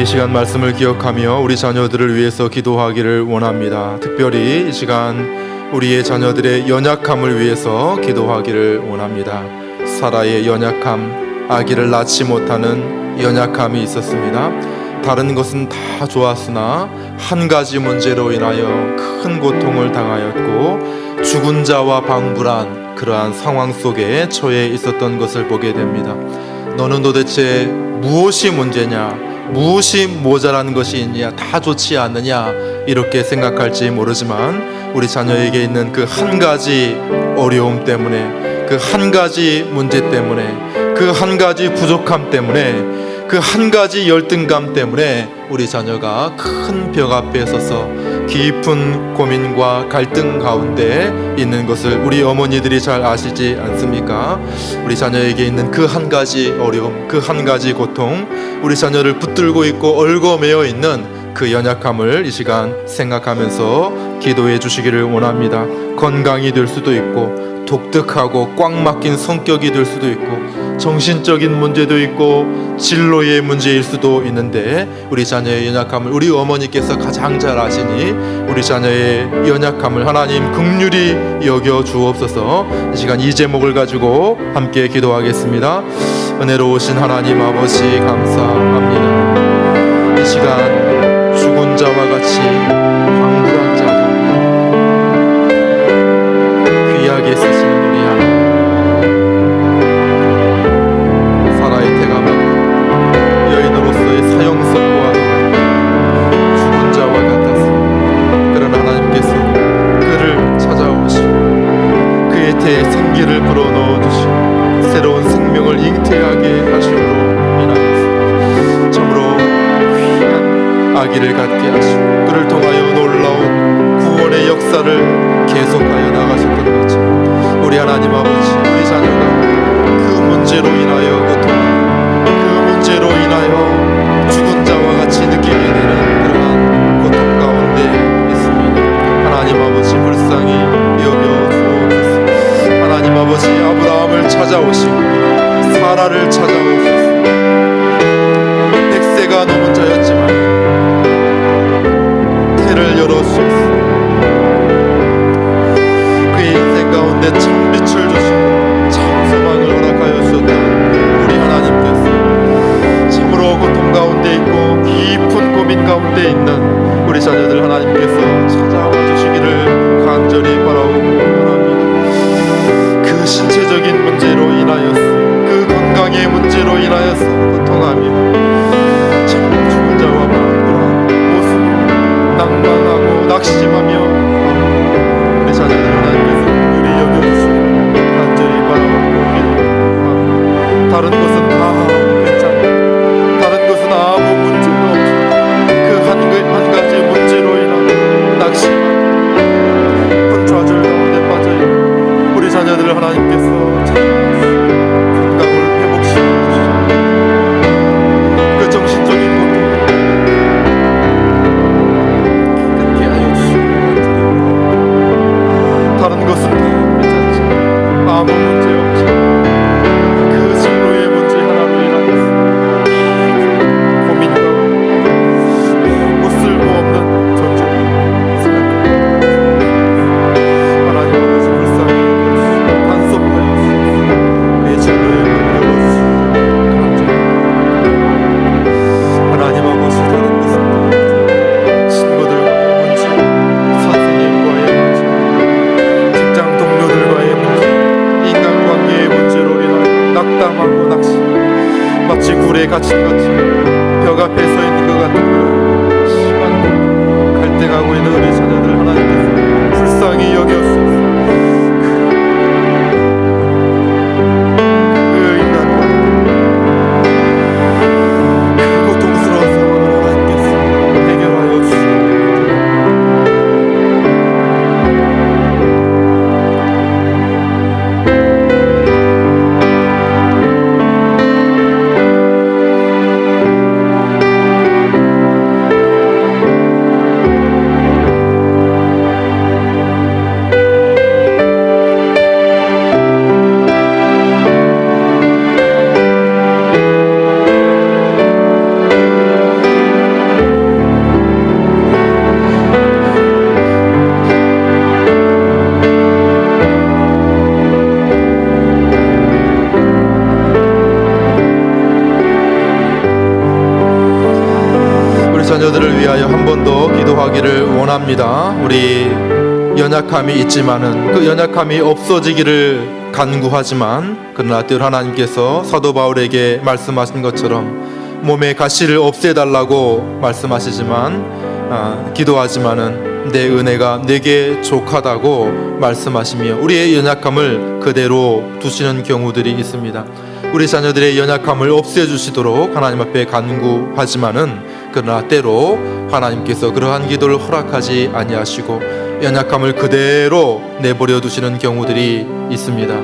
B: 시간 말씀을 기억하며 우리 자녀들을 위해서 기도하기를 원합니다. 특별히 이 시간 우리의 자녀들의 연약함을 위해서 기도하기를 원합니다. 사라의 연약함, 아기를 낳지 못하는 연약함이 있었습니다. 다른 것은 다 좋았으나 한 가지 문제로 인하여 큰 고통을 당하였고 죽은 자와 방불한 그러한 상황 속에 처해 있었던 것을 보게 됩니다. 너는 도대체 무엇이 문제냐? 무엇이 모자란 것이 있냐? 다 좋지 않느냐? 이렇게 생각할지 모르지만 우리 자녀에게 있는 그 한 가지 어려움 때문에, 그 한 가지 문제 때문에, 그 한 가지 부족함 때문에, 그 한 가지 열등감 때문에 우리 자녀가 큰 벽 앞에 서서 깊은 고민과 갈등 가운데 있는 것을 우리 어머니들이 잘 아시지 않습니까? 우리 자녀에게 있는 그 한 가지 어려움, 그 한 가지 고통, 우리 자녀를 붙들고 있고 얽어매어 있는 그 연약함을 이 시간 생각하면서 기도해 주시기를 원합니다. 건강이 될 수도 있고, 독특하고 꽉 막힌 성격이 될 수도 있고, 정신적인 문제도 있고, 진로의 문제일 수도 있는데, 우리 자녀의 연약함을 우리 어머니께서 가장 잘 아시니 우리 자녀의 연약함을 하나님 긍휼히 여겨 주옵소서. 이 시간 이 제목을 가지고 함께 기도하겠습니다. 은혜로우신 하나님 아버지 감사합니다. 이 시간 죽은 자와 같이 방불한 자들, 귀하게 쓰시는 우리 하나님, 사라의 태가 맞고 여인으로서의 사형선고와 죽은 자와 같아서, 그런 하나님께서 그를 찾아오시고 그의 태에 생기를 불어넣어 주시고 새로운 생명을 잉태하게 하심으로 인하여서 참으로 귀한 아기를 갖게 하시고 그를 통하여 놀라운 구원의 역사를 계속하여 나가셨던 것처럼, 우리 하나님 아버지, 우리 자녀가 그 문제로 인하여 고통하고 그 문제로 인하여 죽은 자와 같이 느끼게 되는 그러한 고통 가운데 있습니다. 하나님 아버지 불쌍히 여겨 주옵소서. 하나님 아버지 아브라함을 찾아오시고 사라를 찾아오셔서 100세가 넘은 자였지만 태를 열어주셔서 그의 인생 가운데 참 빛을 주시고 참 소망을 허락하여 주셨던 우리 하나님께서 참으로 고통 가운데 있고 깊은 고민 가운데 있는 우리 자녀들 하나님께서 찾아와 주시기를 간절히 바라오고 원합니다. 그 신체적인 문제로 인하여서, 그 건강의 문제로 인하여서 고통하며 참 죽은 자와 방불한 모습으로 낭만하고 낙심하며 우리 자녀들 하나님께서 긍휼히 여겨주시고 간절히 바라보고 기도합니다. 다른 것은 다 괜찮아, 다른 것은 아무 문제가 없어. 그 한 가지 문제로 인한 낙심하고 좌절 가운데 빠져있는 우리 자녀들 하나님께서 건강을 회복시켜주시고 그 정신적인 고통을 깨끗게 하여 주시고, 다른 것은 다 괜찮지, 아무 문제 없지, 그 진로의 문제 하나로 인하여서 고민 가운데 뭐 쓸모없는 존재로 생각합니다. 하나님 아버지 불쌍히 간섭하여 주시고 그의 진로에 문을 열어주시고 간절히 하나님 아버지, 다른 것은 친구들과의 문제, 선생님과의 문제, 직장 동료들과의 문제, 인간관계의 문제로 인하여 낙담하고 낙심, 마치 굴에 갇힌 것처럼 벽 앞에 서 있는 것 같은 그런 심한 갈등하고 있는 우리 자녀들 하나님께서 불쌍히 여겨주소서. 그 인간과 그 고통스러운 상황을 하나님께서 해결하여 주시옵소서. 자녀들을 위하여 한 번 더 기도하기를 원합니다. 우리 연약함이 있지만은 그 연약함이 없어지기를 간구하지만, 그러나 때로 하나님께서 사도 바울에게 말씀하신 것처럼 몸의 가시를 없애달라고 말씀하시지만, 기도하지만은 내 은혜가 내게 족하다고 말씀하시며 우리의 연약함을 그대로 두시는 경우들이 있습니다. 우리 자녀들의 연약함을 없애주시도록 하나님 앞에 간구하지만은 그러나 때로 하나님께서 그러한 기도를 허락하지 아니하시고 연약함을 그대로 내버려 두시는 경우들이 있습니다.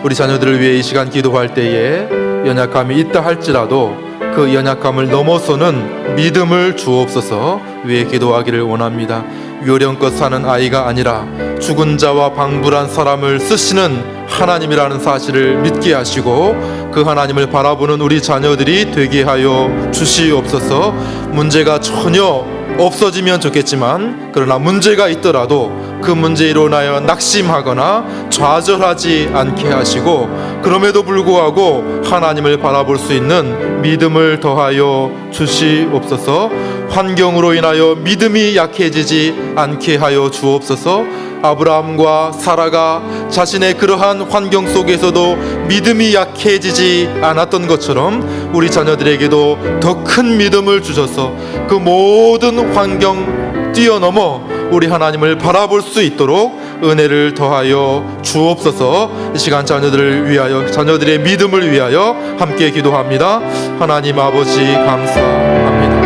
B: 우리 자녀들을 위해 이 시간 기도할 때에 연약함이 있다 할지라도 그 연약함을 넘어서는 믿음을 주옵소서 위해 기도하기를 원합니다. 요령껏 사는 아이가 아니라 죽은 자와 방불한 사람을 쓰시는 하나님이라는 사실을 믿게 하시고 그 하나님을 바라보는 우리 자녀들이 되게 하여 주시옵소서. 문제가 전혀 없어지면 좋겠지만 그러나 문제가 있더라도 그 문제로 인하여 낙심하거나 좌절하지 않게 하시고 그럼에도 불구하고 하나님을 바라볼 수 있는 믿음을 더하여 주시옵소서. 환경으로 인하여 믿음이 약해지지 않게 하여 주옵소서. 아브라함과 사라가 자신의 그러한 환경 속에서도 믿음이 약해지지 않았던 것처럼 우리 자녀들에게도 더 큰 믿음을 주셔서 그 모든 환경 뛰어넘어 우리 하나님을 바라볼 수 있도록 은혜를 더하여 주옵소서. 이 시간 자녀들을 위하여, 자녀들의 믿음을 위하여 함께 기도합니다. 하나님 아버지 감사합니다.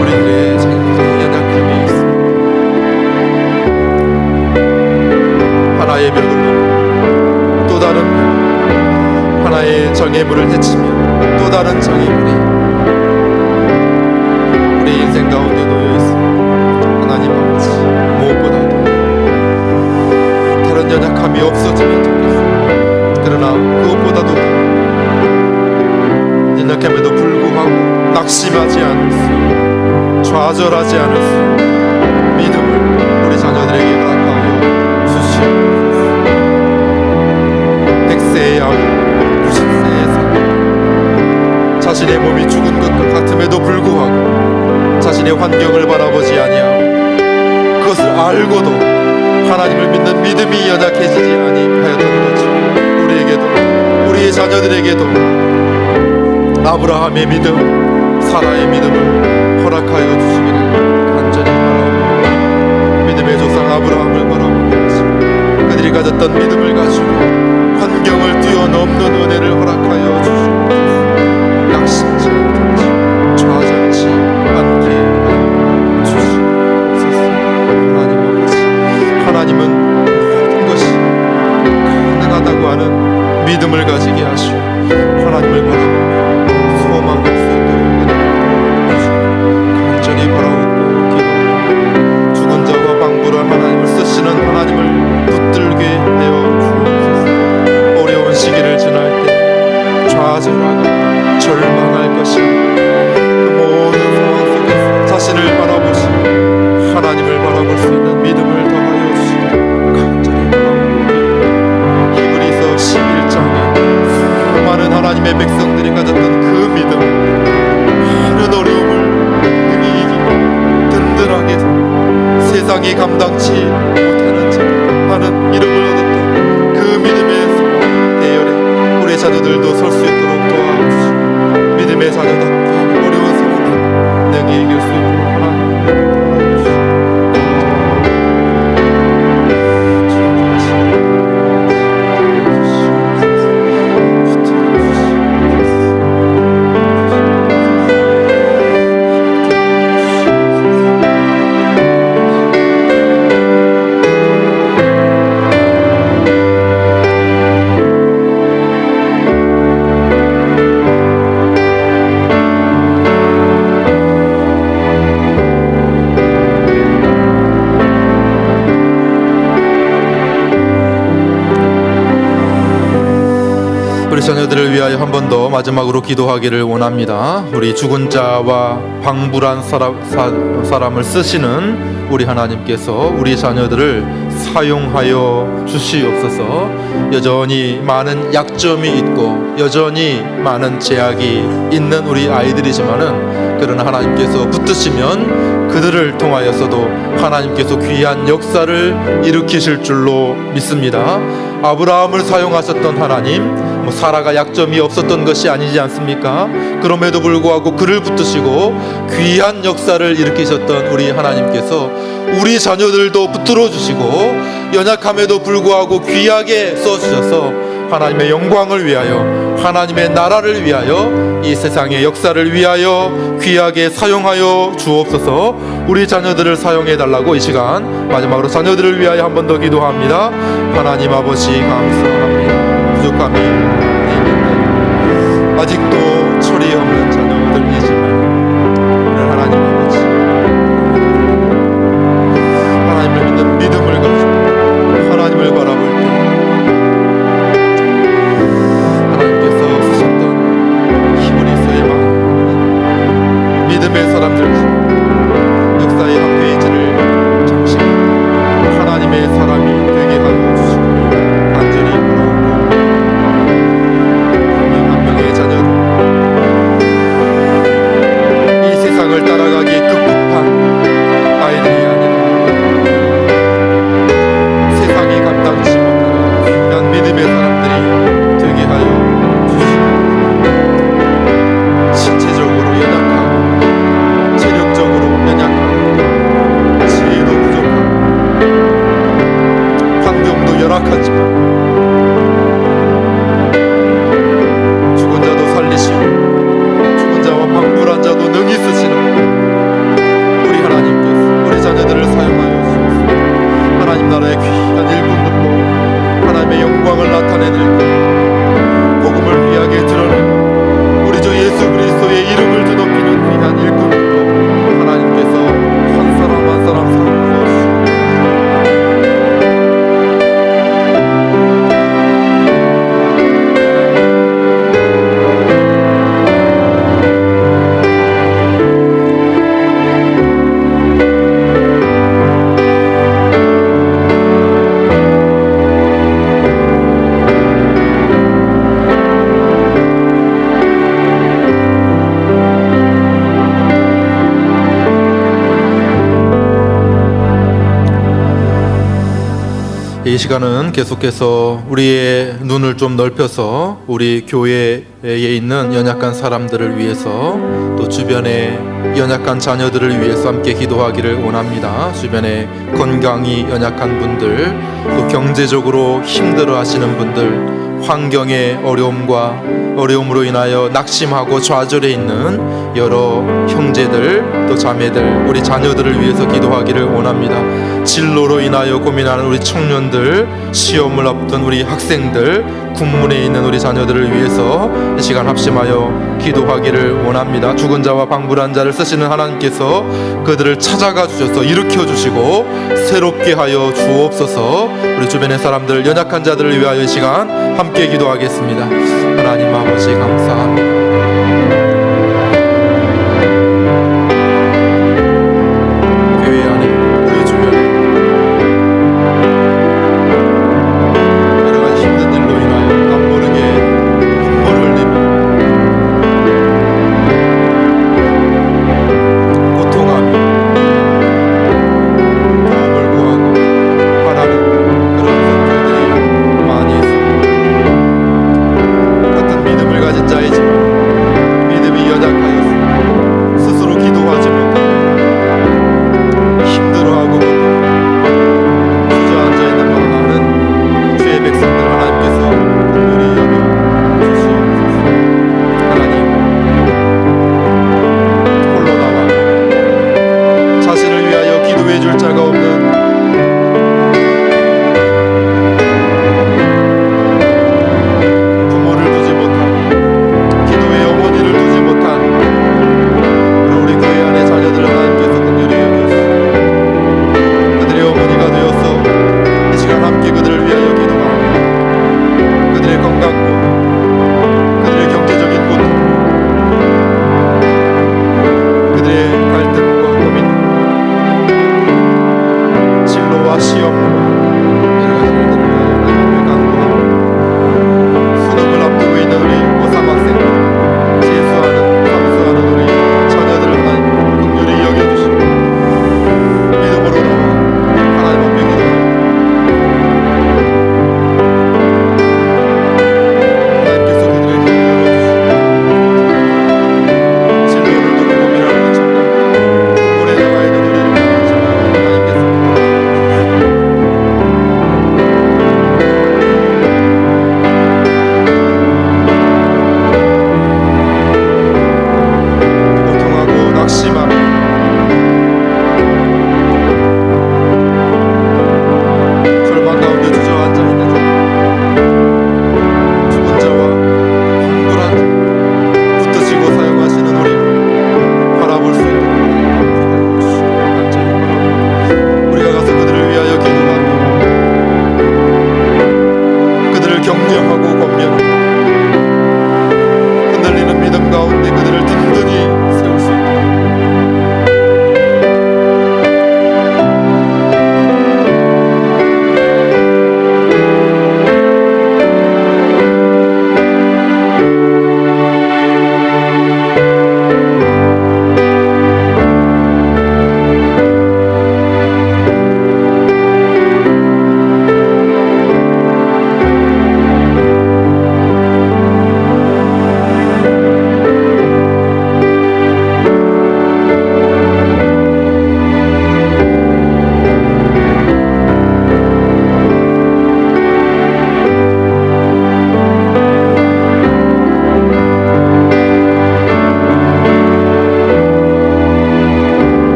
B: 우리들의 자녀들의 연약함이 있습니다. 하나의 벽을 넘어 또 다른 벽, 하나의 장애물을 헤치며 또 다른 장애물이 우리 인생 가운데 놓여 있습니다. 하나님 아버지, 무엇보다도 다른 연약함이 없어지면 좋겠습니다. 그러나 그것보다도 연약함에도 불구하고 낙심하지 않을 수, 좌절하지 않을 수 믿음을 우리 자녀들에게 허락하여 주시옵소서. 100세의 아무 90세의 삶, 자신의 몸이 죽은 것과 같음에도 불구하고 자신의 환경을 바라보지 아니하고 그것을 알고도 하나님을 믿는 믿음이 연약해지지 아니하였던 것처럼 우리에게도, 우리의 자녀들에게도 아브라함의 믿음, 사라의 믿음을 허락하여 주시기를 간절히 바라옵니다. 믿음의 조상 아브라함을 바라보며 그들이 가졌던 믿음을 가지고 환경을 뛰어넘는 은혜를 허락하여 주시옵소서. 낙심치 않게, 좌절치 않게 하여 주시옵소서. 하나님 아버지, 하나님은 모든 것이 가능하다고 하는 믿음을 가지게 하시고 하나님을 바라보며 소망할 수 있도록 은혜를 주시옵소서. 간절히 바라옵고 기도합니다. 죽은 자와 방불한 하나님을 쓰시는 하나님을 붙들게 하여 주옵소서. 어려운 시기를 지날 때 좌절하고 절망할 것이 그 모든 상황 속에서 자신을 바라보시고 하나님을 바라볼 수 있는 믿음을 더하여 주시기를 간절히 바라옵고 히브리서 11장에 수많은 하나님의 백성들이 가졌던 그 믿음, 많은 어려움을 능히 이기고 든든하게 세상이 감당치 못하는 자 하는 이름을 얻었던 그 믿음의 대열에 우리 자녀들도 설 수 있도록 도와주시고 믿음의 자녀답게 어려운 상황을 능히 이길 수 있도록 하나님 우리 자녀들을 위하여 한 번 더 마지막으로 기도하기를 원합니다. 우리 죽은 자와 방불한 사람을 쓰시는 우리 하나님께서 우리 자녀들을 사용하여 주시옵소서. 여전히 많은 약점이 있고 여전히 많은 제약이 있는 우리 아이들이지만은 그러나 하나님께서 붙드시면 그들을 통하여서도 하나님께서 귀한 역사를 일으키실 줄로 믿습니다. 아브라함을 사용하셨던 하나님, 사라가 약점이 없었던 것이 아니지 않습니까? 그럼에도 불구하고 그를 붙드시고 귀한 역사를 일으키셨던 우리 하나님께서 우리 자녀들도 붙들어 주시고 연약함에도 불구하고 귀하게 써주셔서 하나님의 영광을 위하여, 하나님의 나라를 위하여, 이 세상의 역사를 위하여 귀하게 사용하여 주옵소서. 우리 자녀들을 사용해 달라고 이 시간 마지막으로 자녀들을 위하여 한 번 더 기도합니다. 하나님 아버지 감사합니다. 부족함이 있는데 아직도 철이 없는 자녀들이지만 오늘 하나님 아버지, 하나님을 믿는 믿음을 가지고 하나님을 바라볼 때 하나님께서 쓰셨던 히브리서의 마음, 믿음의 사람들 역사의 한 페이지를 잠시 하나님의 사람이 되게 하여 주시고 간절히 바라옵고, 한 명의 자녀들 이 세상을 따라가기에 급급한 아이들이 아니라 세상이 감당치 못하는 귀한 믿음의 사람들이 되게 하여 주시고, 신체적으로 연약하고 체력적으로 연약하고 지혜도 부족하고 환경도 열악하지만 죽은 자도 살리시고 죽은 자와 방불한 자도 능히 쓰시는 우리 하나님께서 우리 자녀들을 사용하여 주옵소서. 하나님 나라의 귀한 일꾼들로 하나님의 영광을 나타내는 복음을 귀하게 드러내고 우리 주 예수 그리스도의 이름을 드높이는 귀한 일꾼들로 하나님께서 한 사람 한 사람 사용하여 주시옵소서. 이 시간은 계속해서 우리의 눈을 좀 넓혀서 우리 교회에 있는 연약한 사람들을 위해서, 또 주변의 연약한 자녀들을 위해서 함께 기도하기를 원합니다. 주변에 건강이 연약한 분들, 또 경제적으로 힘들어 하시는 분들, 환경의 어려움으로 인하여 낙심하고 좌절해 있는 여러 형제들, 또 자매들, 우리 자녀들을 위해서 기도하기를 원합니다. 진로로 인하여 고민하는 우리 청년들, 시험을 앞둔 우리 학생들, 군문에 있는 우리 자녀들을 위해서 이 시간 합심하여 기도하기를 원합니다. 죽은 자와 방불한 자를 쓰시는 하나님께서 그들을 찾아가 주셔서 일으켜 주시고 새롭게 하여 주옵소서. 우리 주변의 사람들, 연약한 자들을 위하여 이 시간 함께 기도하겠습니다. 하나님 아버지 감사합니다. 교회 안에 우리 주변에 여러 가지 힘든 일로 인하여 남모르게 눈물을 흘리며 고통하며 도움을 구하고 바라는 그런 성도들이 많이 있습니다. 같은 믿음을 가진 자이지만 믿음이 연약하여서 스스로 기도하지 못하고 힘들어하고 주저앉아 있는 많은 주의 백성들 하나님께서 긍휼히 여겨 주시옵소서. 하나님, 홀로 나와 자신을 위하여 기도해 줄 자가 없는 부모를 두지 못하고 기도해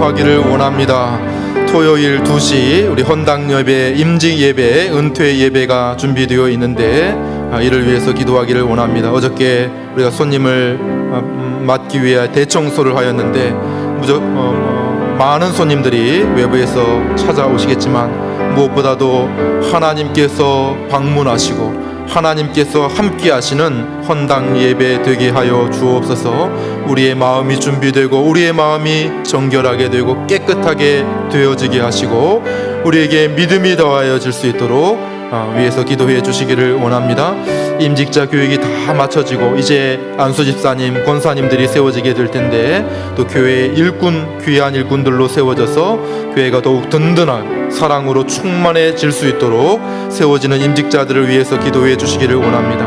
B: 기도하기를 원합니다. 토요일 2시 우리 헌당 예배, 임직 예배, 은퇴 예배가 준비되어 있는데 이를 위해서 기도하기를 원합니다. 어저께 우리가 손님을 맞기 위해 대청소를 하였는데 많은 손님들이 외부에서 찾아오시겠지만 무엇보다도 하나님께서 방문하시고 하나님께서 함께 하시는 헌당 예배 되게 하여 주옵소서. 우리의 마음이 준비되고 우리의 마음이 정결하게 되고 깨끗하게 되어지게 하시고 우리에게 믿음이 더하여질 수 있도록 위에서 기도해 주시기를 원합니다. 임직자 교육이 다 마쳐지고 이제 안수 집사님, 권사님들이 세워지게 될 텐데 또 교회의 일꾼, 귀한 일꾼들로 세워져서 교회가 더욱 든든한 사랑으로 충만해질 수 있도록 세워지는 임직자들을 위해서 기도해 주시기를 원합니다.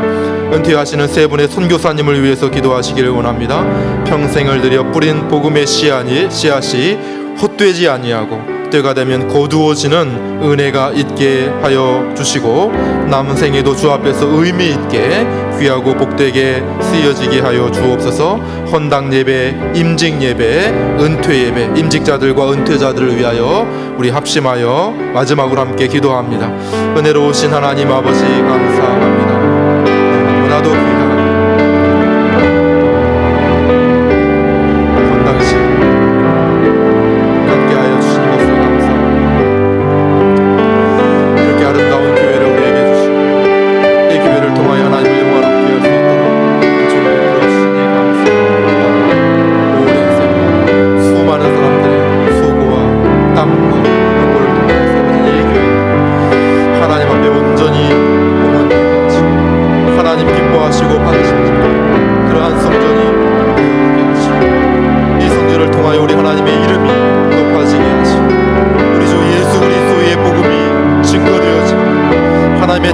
B: 은퇴하시는 세 분의 선교사님을 위해서 기도하시기를 원합니다. 평생을 들여 뿌린 복음의 씨앗이 헛되지 아니하고 때가 되면 거두어지는 은혜가 있게 하여 주시고 남은 생에도 주 앞에서 의미 있게 귀하고 복되게 쓰여지게 하여 주옵소서. 헌당 예배, 임직 예배, 은퇴 예배, 임직자들과 은퇴자들을 위하여 우리 합심하여 마지막으로 함께 기도합니다. 은혜로우신 하나님 아버지 감사합니다. 너무나도 귀한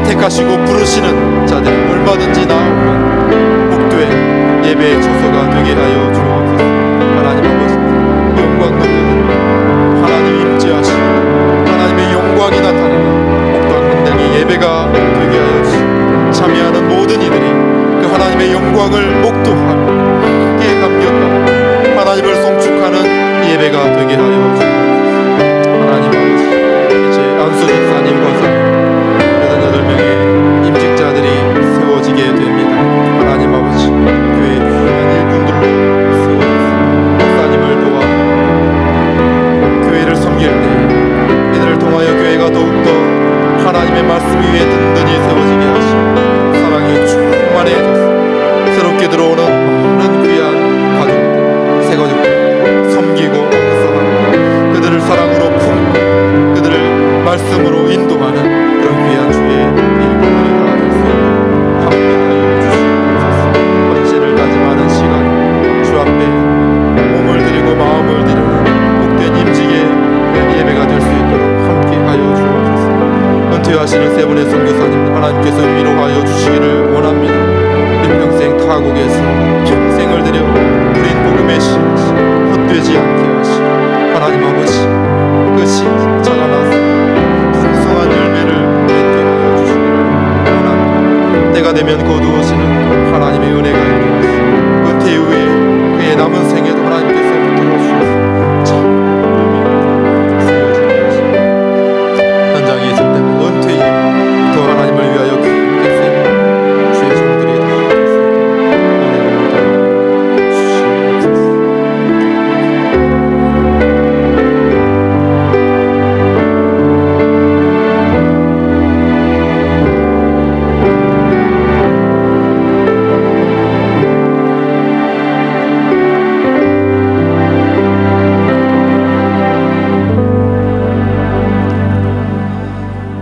B: 택하시고 부르시는 자들이 얼마든지 나오는 복된 예배의 처소가 되게 하여 주옵소서. 하나님 아버지 영광 돌려드리며 하나님 임재하시고 하나님의 영광이 나타나는 복된 헌당의 예배가 되게 하여 주시고 참여하는 모든 이들이 그 하나님의 영광을 목도하며 함께 감격하고 하나님을 송축하는 예배가 되게 하여 주옵소서. 하나님 아버지 이제 안수 집사님 권사님 8명의 임직자들이 세워지게 됩니다. 하나님 아버지 교회의 귀한 일꾼들로 세워주시고 목사님을 도와 교회를 섬길 때 이들을 통하여 교회가 더욱더 하나님의 말씀 위에 든든히 세워지게 하시고 사랑이 충만해져서 새롭게 들어오는 많은 귀한 가족들, 새 가족들 섬기고 봉사하고 그들을 사랑으로 품고 그들을 말씀으로 인도하는 그런 귀한 주의 일꾼들이 다 될 수 있도록 함께하여 주시옵소서. 헌신을 다짐하는 시간 주 앞에 몸을 드리고 마음을 드리는 복된 임직의 예배가 될 수 있도록 함께하여 주옵소서. 은퇴하시는 세 분의 선교사님 하나님께서 위로하여 주시기를 원합니다. 일평생 타국에서 평생을 들여 뿌린 복음의 씨앗이 헛되지 않게 하시고 하나님 아버지 그 씨 자라나서 풍성한 열매를 맺게 하여 주시기를 원합니다. 때가 되면 거두어지는 하나님의 은혜가 있게 하시고 은퇴 이후에 그의 남은 생에도 하나님께서 붙들어 주셔서 참 쓰여지게 하시고 현장에 있을 때는 은퇴 이후 더 하나님을 위하여 크게 쓰이는 주의 종들이 다 될 수 있도록 은혜를 주시옵소서.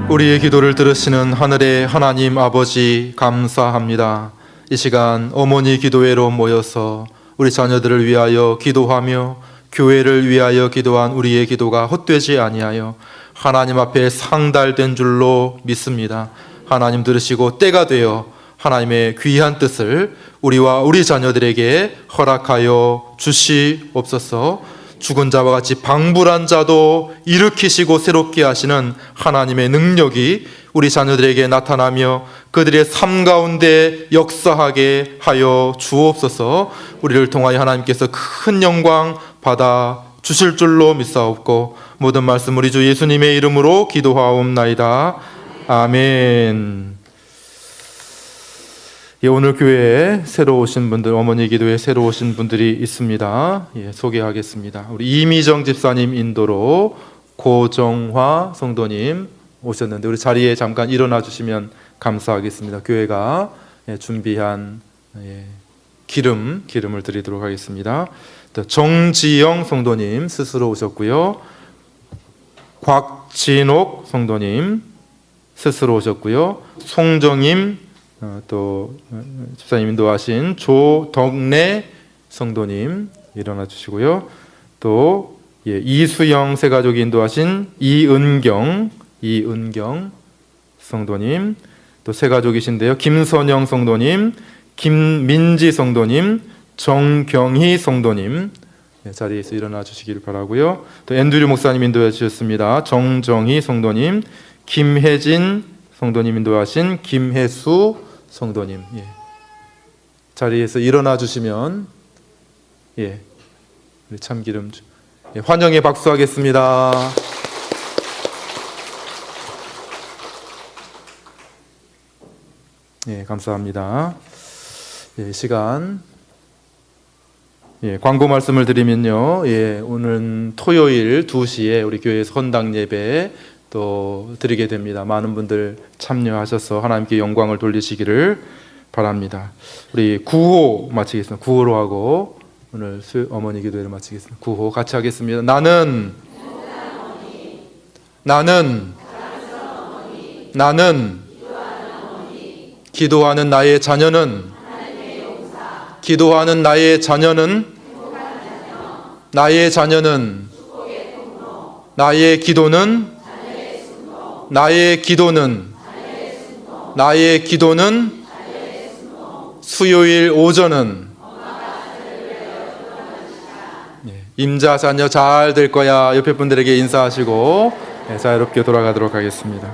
B: 우리의 기도를 들으시는 하늘의 하나님 아버지 감사합니다. 이 시간 어머니 기도회로 모여서 우리 자녀들을 위하여 기도하며 교회를 위하여 기도한 우리의 기도가 헛되지 아니하여 하나님 앞에 상달된 줄로 믿습니다. 하나님 들으시고 때가 되어 하나님의 귀한 뜻을 우리와 우리 자녀들에게 허락하여 주시옵소서. 죽은 자와 같이 방불한 자도 일으키시고 새롭게 하시는 하나님의 능력이 우리 자녀들에게 나타나며 그들의 삶 가운데 역사하게 하여 주옵소서. 우리를 통하여 하나님께서 큰 영광 받아 주실 줄로 믿사옵고 모든 말씀 우리 주 예수님의 이름으로 기도하옵나이다. 아멘. 예, 오늘 교회에 새로 오신 분들, 어머니 기도에 새로 오신 분들이 있습니다. 예, 소개하겠습니다. 우리 이미정 집사님 인도로 고정화 성도님 오셨는데 우리 자리에 잠깐 일어나 주시면 감사하겠습니다. 교회가 준비한 기름을 드리도록 하겠습니다. 또 정지영 성도님 스스로 오셨고요. 곽진옥 성도님 스스로 오셨고요. 송정임 또 집사님 인도하신 조덕래 성도님 일어나 주시고요. 또 이수영 새가족이 인도하신 이은경 성도님, 또 새가족이신데요. 김선영 성도님, 김민지 성도님, 정경희 성도님 자리에서 일어나 주시길 바라고요. 또 앤드류 목사님 인도해 주셨습니다. 정정희 성도님, 김혜진 성도님 인도하신 김혜수 성도님 자리에서 일어나 주시면 우리 참기름 환영의 박수하겠습니다. 감사합니다. 시간 광고 말씀을 드리면요. 오늘 토요일 2시에 우리 교회에서 헌당 예배 또 드리게 됩니다. 많은 분들 참여하셔서 하나님께 영광을 돌리시기를 바랍니다. 우리 9호 마치겠습니다. 9호로 하고 오늘 어머니 기도회를 마치겠습니다. 9호 같이 하겠습니다. 나는 기도하는 나의 자녀는 나의 기도는 수요일 오전은 임자 자녀 잘 될 거야. 옆에 분들에게 인사하시고 자유롭게 돌아가도록 하겠습니다.